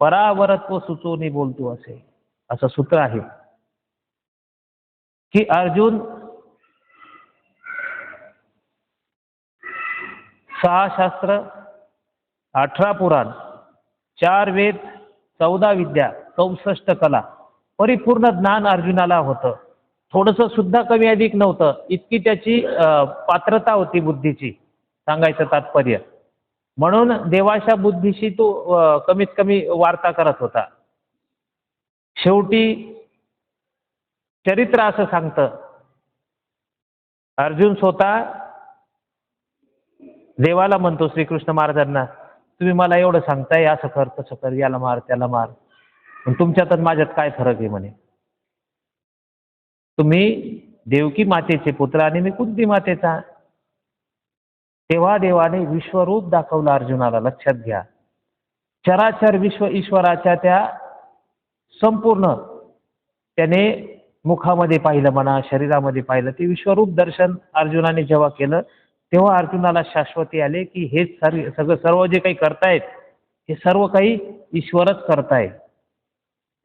परावरत्व सुचवणी बोलतो असे. असं सूत्र आहे की अर्जुन 6 शास्त्र, 18 पुराण, 4 वेद, 14 विद्या, 64 कला, परिपूर्ण ज्ञान अर्जुनाला होतं. थोडंसं सुद्धा कमी अधिक नव्हतं. इतकी त्याची पात्रता होती बुद्धीची, सांगायचं तात्पर्य. म्हणून देवाच्या बुद्धीशी तो कमीत कमी वार्ता करत होता. शेवटी चरित्र असं सांगतं, अर्जुन स्वतः देवाला म्हणतो श्रीकृष्ण महाराजांना, तुम्ही मला एवढं सांगताय असं कर तसं कर, याला मार त्याला मार, पण तुमच्यात आणि माझ्यात काय फरक आहे म्हणे. तुम्ही देवकी मातेचे पुत्र आणि मी कुंती मातेचा. तेव्हा देवाने विश्वरूप दाखवलं अर्जुनाला. लक्षात घ्या, चराचर विश्व ईश्वराच्या त्या संपूर्ण त्याने मुखामध्ये पाहिलं म्हणा, शरीरामध्ये पाहिलं. ते विश्वरूप दर्शन अर्जुनाने जेव्हा केलं तेव्हा अर्जुनाला शाश्वती आले की हे सगळं सर्व जे काही करतायत हे सर्व काही ईश्वरच करतायत.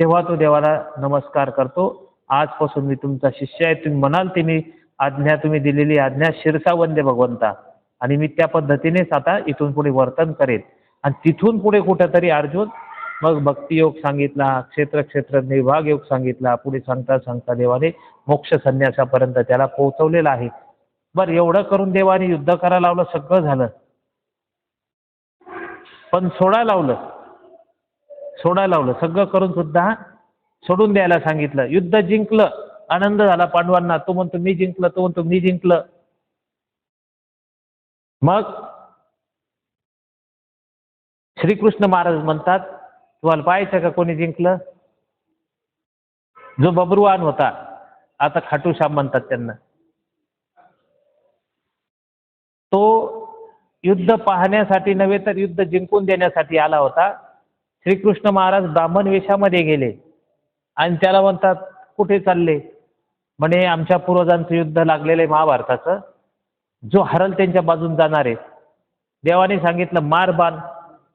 तेव्हा तो देवाला नमस्कार करतो. आजपासून मी तुमचा शिष्य आहे. तुम्ही म्हणाल ते मी आज्ञा, तुम्ही दिलेली आज्ञा शिरसा वंदे भगवंता, आणि मी त्या पद्धतीनेच आता इथून पुढे वर्तन करेन. आणि तिथून पुढे कुठेतरी अर्जुन मग भक्तियोग सांगितला, क्षेत्र निर्भाग योग सांगितला. पुढे सांगता सांगता देवाने मोक्ष संन्यासापर्यंत त्याला पोहोचवलेला आहे. बरं, एवढं करून देवाने युद्ध करायला लावलं, सगळं झालं, पण सोडायला लावलं. सगळं करून सुद्धा सोडून द्यायला सांगितलं. युद्ध जिंकलं, आनंद झाला पांडवांना. तो म्हणतो मी जिंकलं, तो म्हणतो मी जिंकलं. मग श्रीकृष्ण महाराज म्हणतात, तुम्हाला पाहायचं का कोणी जिंकलं? जो बब्रुवान होता, आता खाटूश्याम म्हणतात त्यांना, तो युद्ध पाहण्यासाठी नव्हे तर युद्ध जिंकून देण्यासाठी आला होता. श्रीकृष्ण महाराज ब्राह्मण वेशामध्ये गेले आणि त्याला म्हणतात कुठे चालले? म्हणे आमच्या पूर्वजांचं युद्ध लागलेलं आहे महाभारताचं, जो हरल त्यांच्या बाजून जाणार आहे. देवाने सांगितलं मार बाण.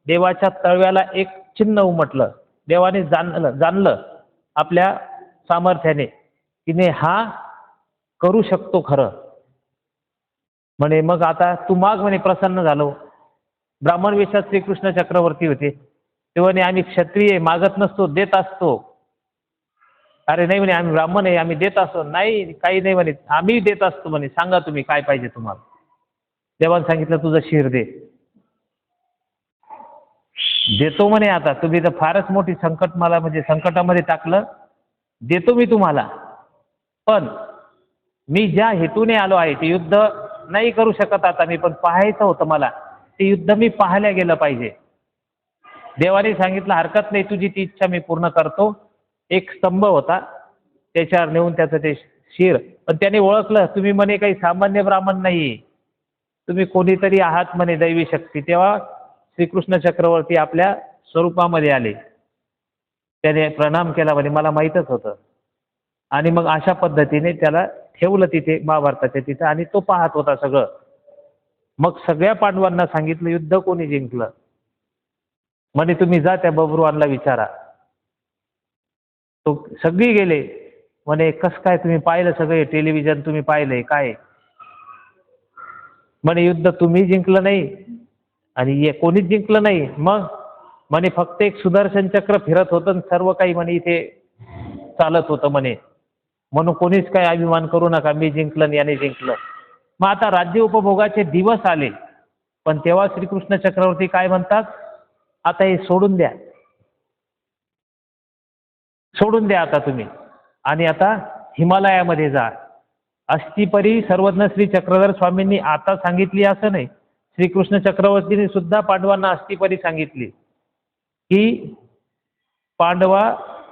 देवाच्या तळव्याला एक चिन्ह उमटलं. देवाने जाणलं आपल्या सामर्थ्याने की हा करू शकतो खरं. म्हणे मग आता तू माग. म्हणे प्रसन्न झालो. ब्राह्मण वेशात श्रीकृष्ण चक्रवर्ती होते. ते म्हणे आम्ही क्षत्रिय मागत नसतो, देत असतो. अरे नाही म्हणे, आम्ही ब्राह्मण आहे, आम्ही देत असतो. नाही, काही नाही म्हणे, आम्ही देत असतो म्हणे. सांगा तुम्ही काय पाहिजे तुम्हाला. देवाने सांगितलं तुझं शिर दे. देतो म्हणे. आता तुम्ही तर फारच मोठी संकट मला म्हणजे संकटामध्ये टाकलं, देतो मी तुम्हाला, पण मी ज्या हेतूने आलो आहे ते युद्ध नाही करू शकत आता मी, पण पाहायचं होतं मला. ते युद्ध मी पाहायला गेलं पाहिजे. देवाने सांगितलं हरकत नाही, तुझी ती इच्छा मी पूर्ण करतो. एक स्तंभ होता, त्याच्यावर नेऊन त्याचं ते शिर. पण त्याने ओळखलं तुम्ही म्हणे काही सामान्य ब्राह्मण नाही, तुम्ही कोणीतरी आहात म्हणे, दैवी शक्ती. तेव्हा श्रीकृष्ण चक्रवर्ती आपल्या स्वरूपामध्ये आले. त्याने प्रणाम केला, म्हणे मला माहीतच होतं. आणि मग अशा पद्धतीने त्याला ठेवलं तिथे महाभारताच्या तिथं, आणि तो पाहत होता सगळं. मग सगळ्या पांडवांना सांगितलं युद्ध कोणी जिंकलं. म्हणे तुम्ही जा त्या बब्रुवानला विचारा. तो सगळी गेले. म्हणे कसं काय तुम्ही पाहिलं सगळे टेलिव्हिजन, तुम्ही पाहिलंय काय? म्हणे युद्ध तुम्ही जिंकलं नाही आणि कोणीच जिंकलं नाही. मग म्हणे फक्त एक सुदर्शन चक्र फिरत होतं, सर्व काही म्हणे इथे चालत होतं म्हणे. म्हणून कोणीच काय अभिमान करू नका, मी जिंकलं आणि याने जिंकलं. मग आता राज्य उपभोगाचे दिवस आले, पण तेव्हा श्रीकृष्ण चक्रवर्ती काय म्हणतात, आता हे सोडून द्या, सोडून द्या आता तुम्ही, आणि आता हिमालयामध्ये जा. अष्टीपरी सर्वज्ञ श्री चक्रधर स्वामींनी आता सांगितली असं नाही, श्रीकृष्ण चक्रवर्तींनी सुद्धा पांडवांना अष्टीपरी सांगितली की पांडवा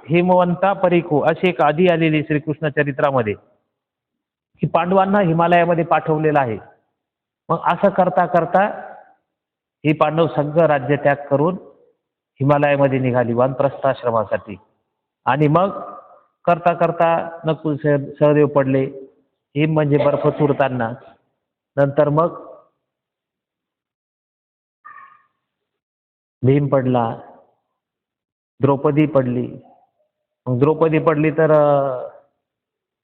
हिमवंता परिखो अशी एक आधी आलेली श्रीकृष्ण चरित्रामध्ये की पांडवांना हिमालयामध्ये पाठवलेलं आहे. मग असं करता करता ही पांडव सगळं राज्य त्याग करून हिमालयामध्ये निघाली वानप्रस्थाश्रमासाठी. आणि मग करता करता नकुल सहदेव पडले, हिम म्हणजे बर्फ चुरताना, नंतर मग भीम पडला, द्रौपदी पडली. मग द्रौपदी पडली तर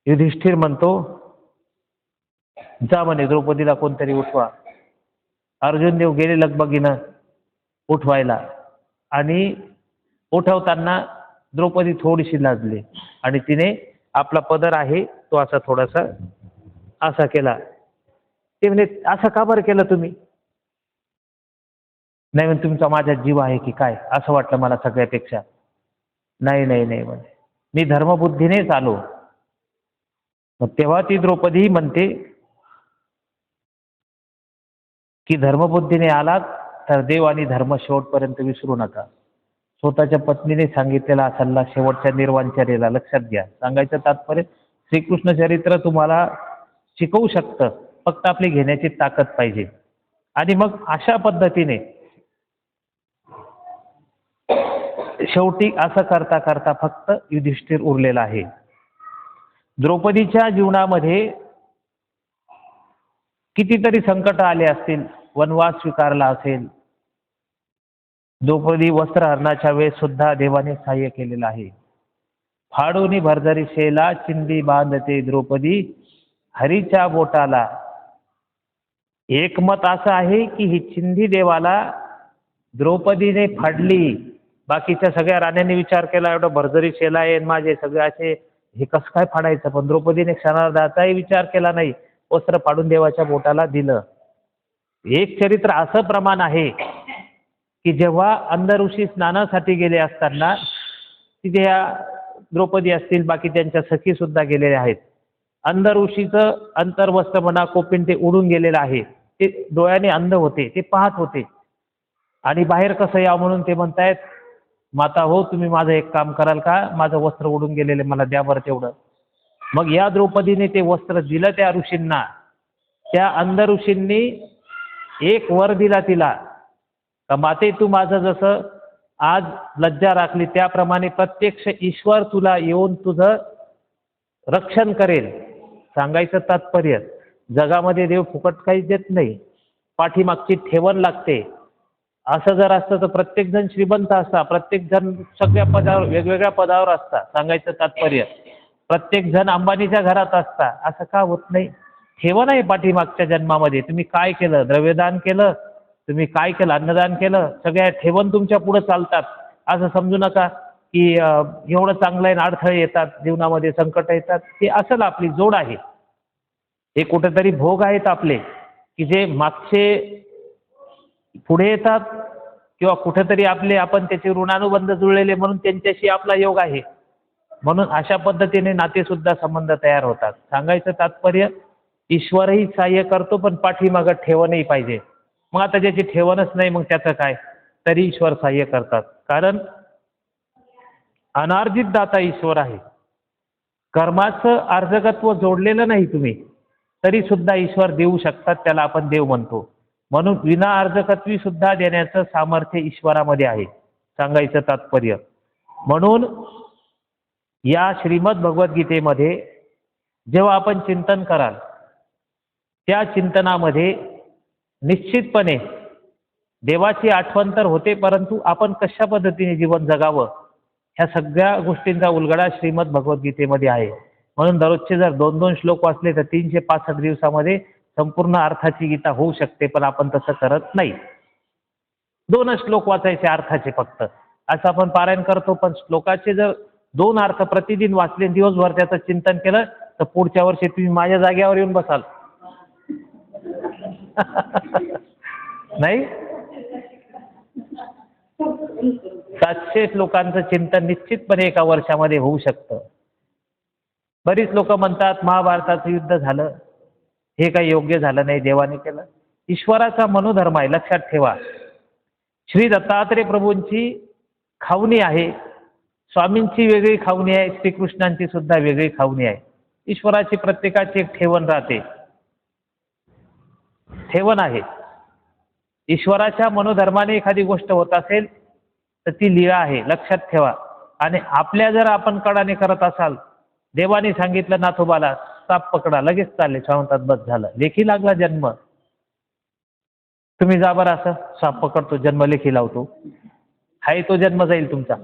युधिष्ठिर म्हणतो, जा म्हणे द्रौपदीला कोणतरी उठवा. अर्जुन देव गेले लगबगीनं उठवायला, आणि उठवताना द्रौपदी थोडीशी लाजली आणि तिने आपला पदर आहे तो असा थोडासा असा केला. ते म्हणे असं का बरं केलं तुम्ही? नाही म्हणे तुमचा माझ्यात जीव आहे की काय असं वाटलं मला सगळ्यापेक्षा. नाही नाही नाही म्हणे मी धर्मबुद्धीनेच आलो. मग तेव्हा ती द्रौपदी म्हणते की धर्मबुद्धीने आलात तर देव आणि धर्म शेवटपर्यंत विसरू नका. स्वतःच्या पत्नीने सांगितलेला सल्ला शेवटच्या निर्वाणचर्येला लक्षात घ्या. सांगायचं तात्पर्य श्रीकृष्ण चरित्र तुम्हाला शिकवू शकतं, फक्त आपली घेण्याची ताकद पाहिजे. आणि मग अशा पद्धतीने शेवटी असं करता करता फक्त युधिष्ठिर उरलेला आहे. द्रौपदीच्या जीवनामध्ये कितीतरी संकट आले असतील, वनवास स्वीकारला असेल. द्रौपदी वस्त्रहरणाच्या वेळेस सुद्धा देवाने सहाय्य केलेलं आहे. फाडूनी भरजरी शेला चिंदी बांधते द्रौपदी हरीच्या बोटाला. एक मत असं आहे की ही चिंधी देवाला द्रौपदीने फाडली. बाकीच्या सगळ्या राण्यांनी विचार केला एवढं भरजरी शेला आहे माझे सगळे असे, हे कसं काय फाडायचं, पण द्रौपदीने क्षणार्धाचाही विचार केला नाही, वस्त्र फाडून देवाच्या बोटाला दिलं. एक चरित्र असं प्रमाण आहे की जेव्हा अंध ऋषी स्नानासाठी गेले असताना तिथे या द्रौपदी असतील, बाकी त्यांच्या सखी सुद्धा गेलेले आहेत. अंध ऋषीचं अंतर्वस्त्र म्हणा कोपिन ते उडून गेलेलं आहे. ते डोळ्याने अंध होते, ते पाहत होते. आणि बाहेर कसं यावं म्हणून ते म्हणतायत, माता हो तुम्ही माझं एक काम कराल का, माझं वस्त्र उडून गेलेले मला द्या बरं तेवढं. मग या द्रौपदीने ते वस्त्र दिलं त्या ऋषींना. त्या अंध ऋषींनी एक वर दिला तिला का माते तू माझं जसं आज लज्जा राखली त्याप्रमाणे प्रत्यक्ष ईश्वर तुला येऊन तुझं रक्षण करेल. सांगायचं तात्पर्य जगामध्ये देव फुकट काही देत नाही, पाठीमागची ठेवण लागते. असं जर असतं तर प्रत्येक जण श्रीमंत असता, प्रत्येक जण सगळ्या पदावर वेगवेगळ्या पदावर असता. सांगायचं तात्पर्य प्रत्येक जण अंबानीच्या घरात असता. असं का होत नाही? ठेवण आहे पाठीमागच्या जन्मामध्ये. तुम्ही काय केलं, द्रव्यदान केलं, तुम्ही काय केलं, अन्नदान केलं, सगळ्या ठेवण तुमच्या पुढे चालतात. असं समजू नका की एवढं चांगलं आहे अडथळे येतात जीवनामध्ये, संकट येतात. हे असल आपली जोड आहे, हे कुठेतरी भोग आहेत आपले की जे मागचे पुढे येतात, किंवा कुठेतरी आपले आपण त्याचे ऋणानुबंध जुळलेले म्हणून त्यांच्याशी आपला योग आहे. म्हणून अशा पद्धतीने नातेसुद्धा संबंध तयार होतात. सांगायचं तात्पर्य ईश्वरही सहाय्य करतो, पण पाठीमागं ठेवणही पाहिजे. मग आता ज्याची ठेवणच नाही मग त्याचं काय, तरी ईश्वर सहाय्य करतात. कारण अनार्जित दाता ईश्वर आहे. कर्माचं अर्जकत्व जोडलेलं नाही तुम्ही तरी सुद्धा ईश्वर देऊ शकतात, त्याला आपण देव म्हणतो. म्हणून विना अर्जकत्वी सुद्धा देण्याचं सामर्थ्य ईश्वरामध्ये आहे. सांगायचं तात्पर्य म्हणून या श्रीमद भगवद्गीतेमध्ये जेव्हा आपण चिंतन कराल त्या चिंतनामध्ये निश्चितपणे देवाची आठवण तर होते, परंतु आपण कशा पद्धतीने जीवन जगावं ह्या सगळ्या गोष्टींचा उलगडा श्रीमद भगवद्गीतेमध्ये आहे. म्हणून दररोजचे जर 2-2 श्लोक वाचले तर 365 दिवसामध्ये संपूर्ण अर्थाची गीता होऊ शकते. पण आपण तसं करत नाही. 2 श्लोक वाचायचे अर्थाचे फक्त, असं आपण पारायण करतो. पण श्लोकाचे जर 2 अर्थ प्रतिदिन वाचले, दिवसभर त्याचं चिंतन केलं तर पुढच्या वर्षी तुम्ही माझ्या जाग्यावर येऊन बसाल. नाही, 700 लोकांचं चिंतन निश्चितपणे एका वर्षामध्ये होऊ शकतं. बरीच लोक म्हणतात महाभारताचं युद्ध झालं, हे काही योग्य झालं नाही, देवाने केलं. ईश्वराचा मनोधर्म आहे, लक्षात ठेवा. श्री दत्तात्रय प्रभूंची खावणी आहे, स्वामींची वेगळी खावणी आहे, श्रीकृष्णांची सुद्धा वेगळी खावणी आहे. ईश्वराची प्रत्येकाची एक ठेवण राहते, ठेवण आहे. ईश्वराच्या मनोधर्माने एखादी गोष्ट होत असेल तर ती लीळा आहे, लक्षात ठेवा. आणि आपल्या जर आपण कडाने करत असाल, देवाने सांगितलं नाथोबाला साप पकडा, लगेच चालले, म्हणतात बस झालं, लेखी लागला जन्म. तुम्ही जा बरं, असं साप पकडतो, जन्म लेखी लावतो, हाय तो जन्म जाईल तुमचा.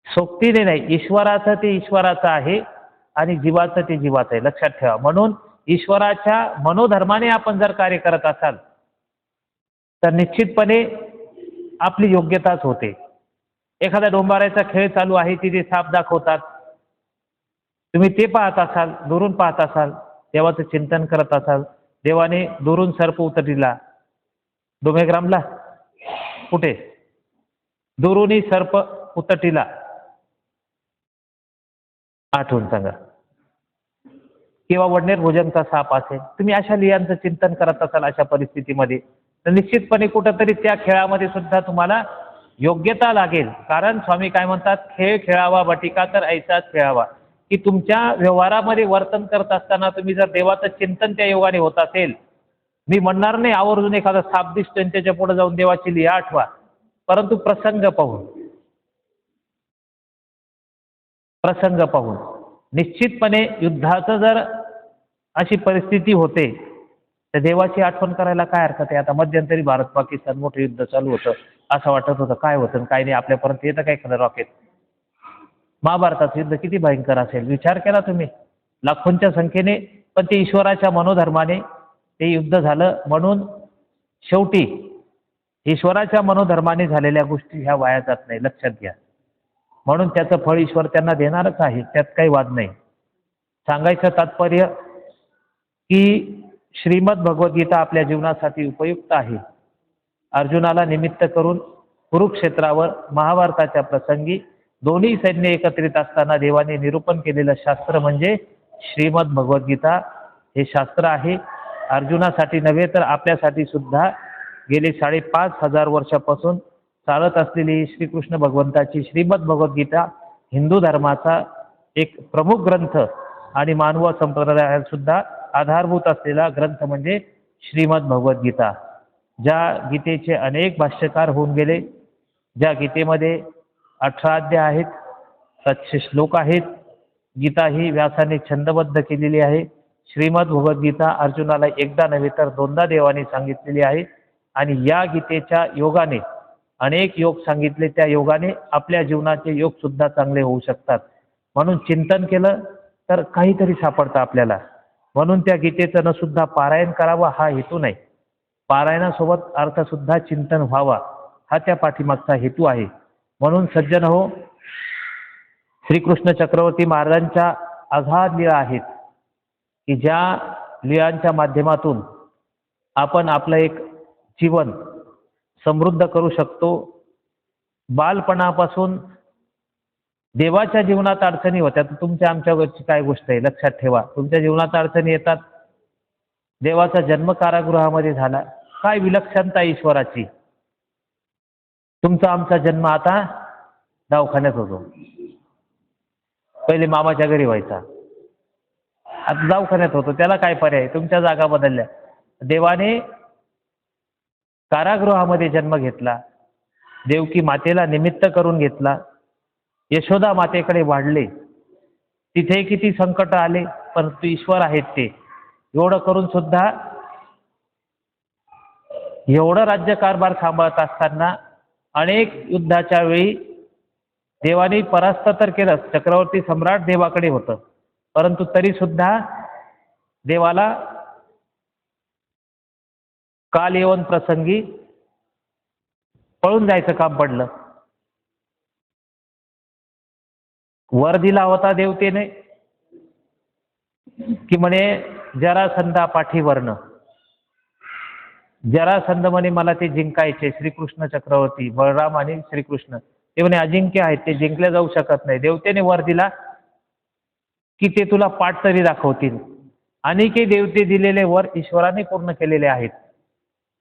सोबतीने नाही, ईश्वराचं ते ईश्वराचं आहे आणि जीवाचं ते जीवाचं आहे, लक्षात ठेवा. म्हणून ईश्वराच्या मनोधर्माने आपण जर कार्य करत असाल तर निश्चितपणे आपली योग्यताच होते. एखादा डोंबाराचा खेळ चालू आहे, तिथे साप दाखवतात, तुम्ही ते पाहत असाल, दुरून पाहत असाल, देवाचं चिंतन करत असाल, देवाने दुरून सर्प उतरला डोमेग्रामला, कुठे दुरूनही सर्प उतरला, आठवून सांगा. किंवा वडनेर भोजनचा साप असेल, तुम्ही अशा लियांचं चिंतन करत असाल अशा परिस्थितीमध्ये, तर निश्चितपणे कुठंतरी त्या खेळामध्ये सुद्धा तुम्हाला योग्यता लागेल. कारण स्वामी काय म्हणतात, खेळ खेळावा बटिका तर ऐसाच खेळावा. की तुमच्या व्यवहारामध्ये वर्तन करत असताना तुम्ही जर देवाचं चिंतन त्या योगाने होत असेल, मी म्हणणार नाही आवर्जून एखादा साप दिसतोय त्याच्या पुढे जाऊन देवाची लिहा आठवा, परंतु प्रसंग पाहून निश्चितपणे युद्धाचं जर अशी परिस्थिती होते तर देवाची आठवण करायला काय हरकत आहे. आता मध्यंतरी भारत पाकिस्तान मोठं युद्ध चालू होतं, असं वाटत होतं काय होतं काय नाही, आपल्यापर्यंत येतं काय खरं रॉकेट. महाभारताचं युद्ध किती भयंकर असेल, विचार केला तुम्ही, लाखोंच्या संख्येने, पण ते ईश्वराच्या मनोधर्माने ते युद्ध झालं. म्हणून शेवटी ईश्वराच्या मनोधर्माने झालेल्या गोष्टी ह्या वाया जात नाही, लक्षात घ्या. म्हणून त्याचं फळ ईश्वर त्यांना देणारच आहे, त्यात काही वाद नाही. सांगायचं तात्पर्य की श्रीमद भगवद्गीता आपल्या जीवनासाठी उपयुक्त आहे. अर्जुनाला निमित्त करून कुरुक्षेत्रावर महाभारताच्या प्रसंगी दोन्ही सैन्य एकत्रित असताना देवाने निरूपण केलेलं शास्त्र म्हणजे श्रीमद भगवद्गीता हे शास्त्र आहे. अर्जुनासाठी नव्हे तर आपल्यासाठी सुद्धा गेली 5,500 वर्षापासून चालत असलेली श्रीकृष्ण भगवंताची श्रीमद भगवद्गीता हिंदू धर्माचा एक प्रमुख ग्रंथ आणि मानव संप्रदायात सुद्धा आधारभूत असलेला ग्रंथ म्हणजे श्रीमद भगवद्गीता. ज्या गीतेचे अनेक भाष्यकार होऊन गेले, ज्या गीतेमध्ये 18 अध्याय आहेत, 700 श्लोक आहेत. गीता ही व्यासाने छंदबद्ध केलेली आहे. श्रीमद भगवद्गीता अर्जुनाला एकदा नव्हे तर दोनदा देवाने सांगितलेली आहे आणि या गीतेच्या योगाने अनेक योग सांगितले, त्या योगाने आपल्या जीवनाचे योग सुद्धा चांगले होऊ शकतात. म्हणून चिंतन केलं तर काहीतरी सापडतं आपल्याला. म्हणून त्या गीतेचं न सुद्धा पारायण करावं हा हेतू नाही, पारायणासोबत अर्थ सुद्धा चिंतन व्हावा हा त्या पाठीमागचा हेतू आहे. म्हणून सज्जन हो, श्रीकृष्ण चक्रवर्ती महाराजांच्या अगाध लीळा आहेत की ज्या लीळांच्या माध्यमातून आपण आपलं एक जीवन समृद्ध करू शकतो. बालपणापासून देवाच्या जीवनात अडचणी होत्या, तर तुमच्या आमच्यावरची काय गोष्ट आहे, लक्षात ठेवा. तुमच्या जीवनात अडचणी येतात, देवाचा जन्म कारागृहामध्ये झाला, काय विलक्षणता ईश्वराची. तुमचा आमचा जन्म आता दवाखान्यात होतो, पहिले मामाच्या घरी व्हायचा, आता दवाखान्यात होतो. त्याला काय पर्याय, तुमच्या जागा बदलल्या. देवाने कारागृहामध्ये जन्म घेतला, देवकी मातेला निमित्त करून घेतला, यशोदा मातेकडे वाढले, तिथे किती संकट आले परंतु ईश्वर आहेत ते. एवढं करून सुद्धा एवढं राज्यकारभार सांभाळत असताना अनेक युद्धाच्या वेळी देवाने परास्त तर केलं, चक्रवर्ती सम्राट देवाकडे होतं, परंतु तरी सुद्धा देवाला काल येऊन प्रसंगी पळून जायचं काम पडलं. वर दिला होता देवतेने की म्हणे जरासंधा पाठीवरनं, जरासंध म्हणे मला ते जिंकायचे, श्रीकृष्ण चक्रवर्ती बळराम आणि श्रीकृष्ण ते म्हणे अजिंक्य आहेत, ते जिंकले जाऊ शकत नाही. देवतेने वर दिला की ते तुला पाठ तरी दाखवतील. अनेके देवते दिलेले वर ईश्वराने पूर्ण केलेले आहेत.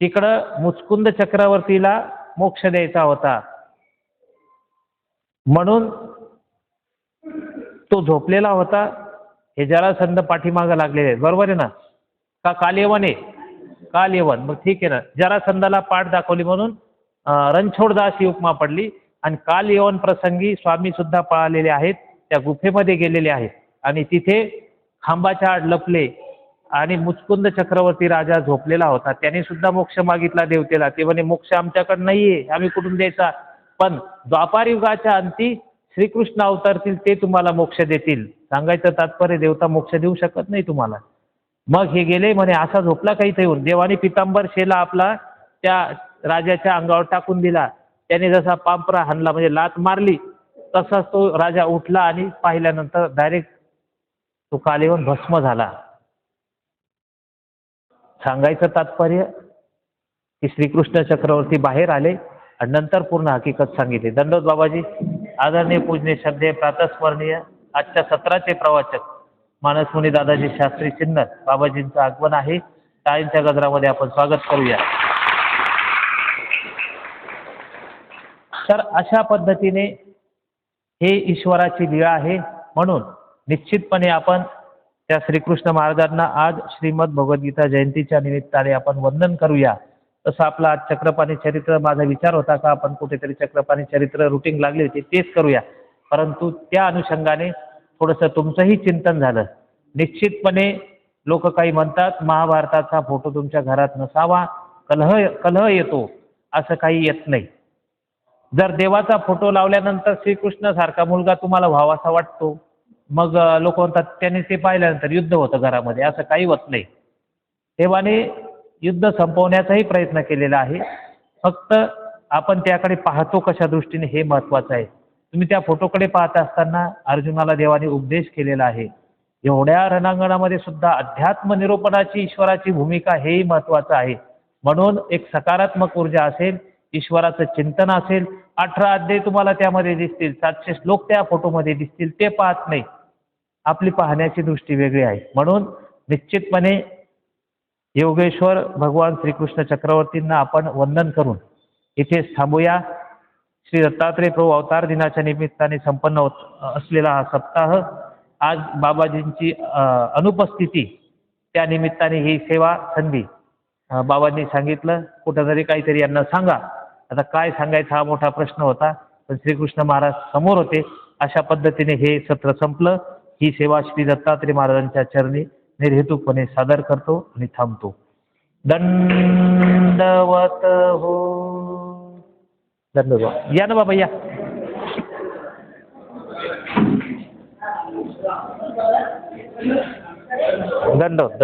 तिकडं मुचकुंद चक्रवर्तीला मोक्ष द्यायचा होता, म्हणून तो झोपलेला होता. हे जरासंध पाठीमागं लागलेले आहेत, बरोबर आहे ना? का कालयवन आहे? कालयवन. मग ठीक आहे ना, जरासंधाला पाठ दाखवली म्हणून रणछोडदास ही उपमा पडली. आणि कालयवन प्रसंगी स्वामी सुद्धा पळालेले आहेत, त्या गुफेमध्ये गेलेले आहेत आणि तिथे खांबाच्या आड लपले. आणि मुचकुंद चक्रवर्ती राजा झोपलेला होता, त्याने सुद्धा मोक्ष मागितला देवतेला. ते म्हणे मोक्ष आमच्याकडे नाहीये, आम्ही कुठून द्यायचा? पण द्वापार युगाच्या अंती श्रीकृष्ण अवतरतील, ते तुम्हाला मोक्ष देतील. सांगायचं तात्पर्य देवता मोक्ष देऊ शकत नाही तुम्हाला. मग हे गेले म्हणे असा झोपला काही येऊन. देवाने पितांबर शेला आपला त्या राजाच्या अंगावर टाकून दिला. त्याने जसा पांपरा हाणला म्हणजे लात मारली, तसाच तो राजा उठला आणि पाहिल्यानंतर डायरेक्ट तो कालयवन भस्म झाला. सांगायचं तात्पर्य की श्रीकृष्ण चक्रवर्ती बाहेर आले आणि नंतर पूर्ण हकीकत सांगितली. दंडोत बाबाजी. आदरणीय पूजनीय श्रद्धेय प्रातस्मरणीय आजच्या सत्राचे प्रवाचक मानसमुनी दादाजी शास्त्री सिन्नर बाबाजींचं आगमन आहे. टाळींच्या गजरामध्ये आपण स्वागत करूया. तर अशा पद्धतीने हे ईश्वराची लीळा आहे. म्हणून निश्चितपणे आपण त्या श्रीकृष्ण महाराजांना आज श्रीमद भगवद्गीता जयंतीच्या निमित्ताने आपण वंदन करूया. तसं आपलं आज चक्रपाणी चरित्र, माझा विचार होता का आपण कुठेतरी चक्रपाणी चरित्र रुटीन लागली होती तेच करूया, परंतु त्या अनुषंगाने थोडंसं तुमचंही चिंतन झालं. निश्चितपणे लोक काही म्हणतात महाभारताचा फोटो तुमच्या घरात नसावा, कलह येतो. असं काही येत नाही. जर देवाचा फोटो लावल्यानंतर श्रीकृष्ण सारखा मुलगा तुम्हाला व्हावासा वाटतो, मग लोक म्हणतात त्याने ते पाहिल्यानंतर युद्ध होतं घरामध्ये. असं काही होत नाही. देवाने युद्ध संपवण्याचाही प्रयत्न केलेला आहे, फक्त आपण त्याकडे पाहतो कशा दृष्टीने हे महत्वाचं आहे. तुम्ही त्या फोटोकडे पाहत असताना अर्जुनाला देवाने उपदेश केलेला आहे. एवढ्या रणांगणामध्ये सुद्धा अध्यात्म निरूपणाची ईश्वराची भूमिका हेही महत्वाचं आहे. म्हणून एक सकारात्मक ऊर्जा असेल, ईश्वराचं चिंतन असेल. 18 अध्याय तुम्हाला त्यामध्ये दिसतील, 700 श्लोक त्या फोटोमध्ये दिसतील, ते पाहत नाही. आपली पाहण्याची दृष्टी वेगळी आहे. म्हणून निश्चितपणे योगेश्वर भगवान श्रीकृष्ण चक्रवर्तींना आपण वंदन करून इथेच थांबूया. श्री दत्तात्रय प्रभू अवतार दिनाच्या निमित्ताने संपन्न होत असलेला हा सप्ताह, आज बाबाजींची अनुपस्थिती, त्या निमित्ताने ही सेवा संधी बाबांनी सांगितलं कुठंतरी काहीतरी यांना सांगा. आता काय सांगायचा हा मोठा प्रश्न होता, पण श्रीकृष्ण महाराज समोर होते. अशा पद्धतीने हे सत्र संपलं. ही सेवा श्री दत्तात्रय महाराजांच्या चरणी निर्हेतुकपणे सादर करतो आणि थांबतो. दंडवत हो. दंडवत. या ना बाबा या. दंडवत.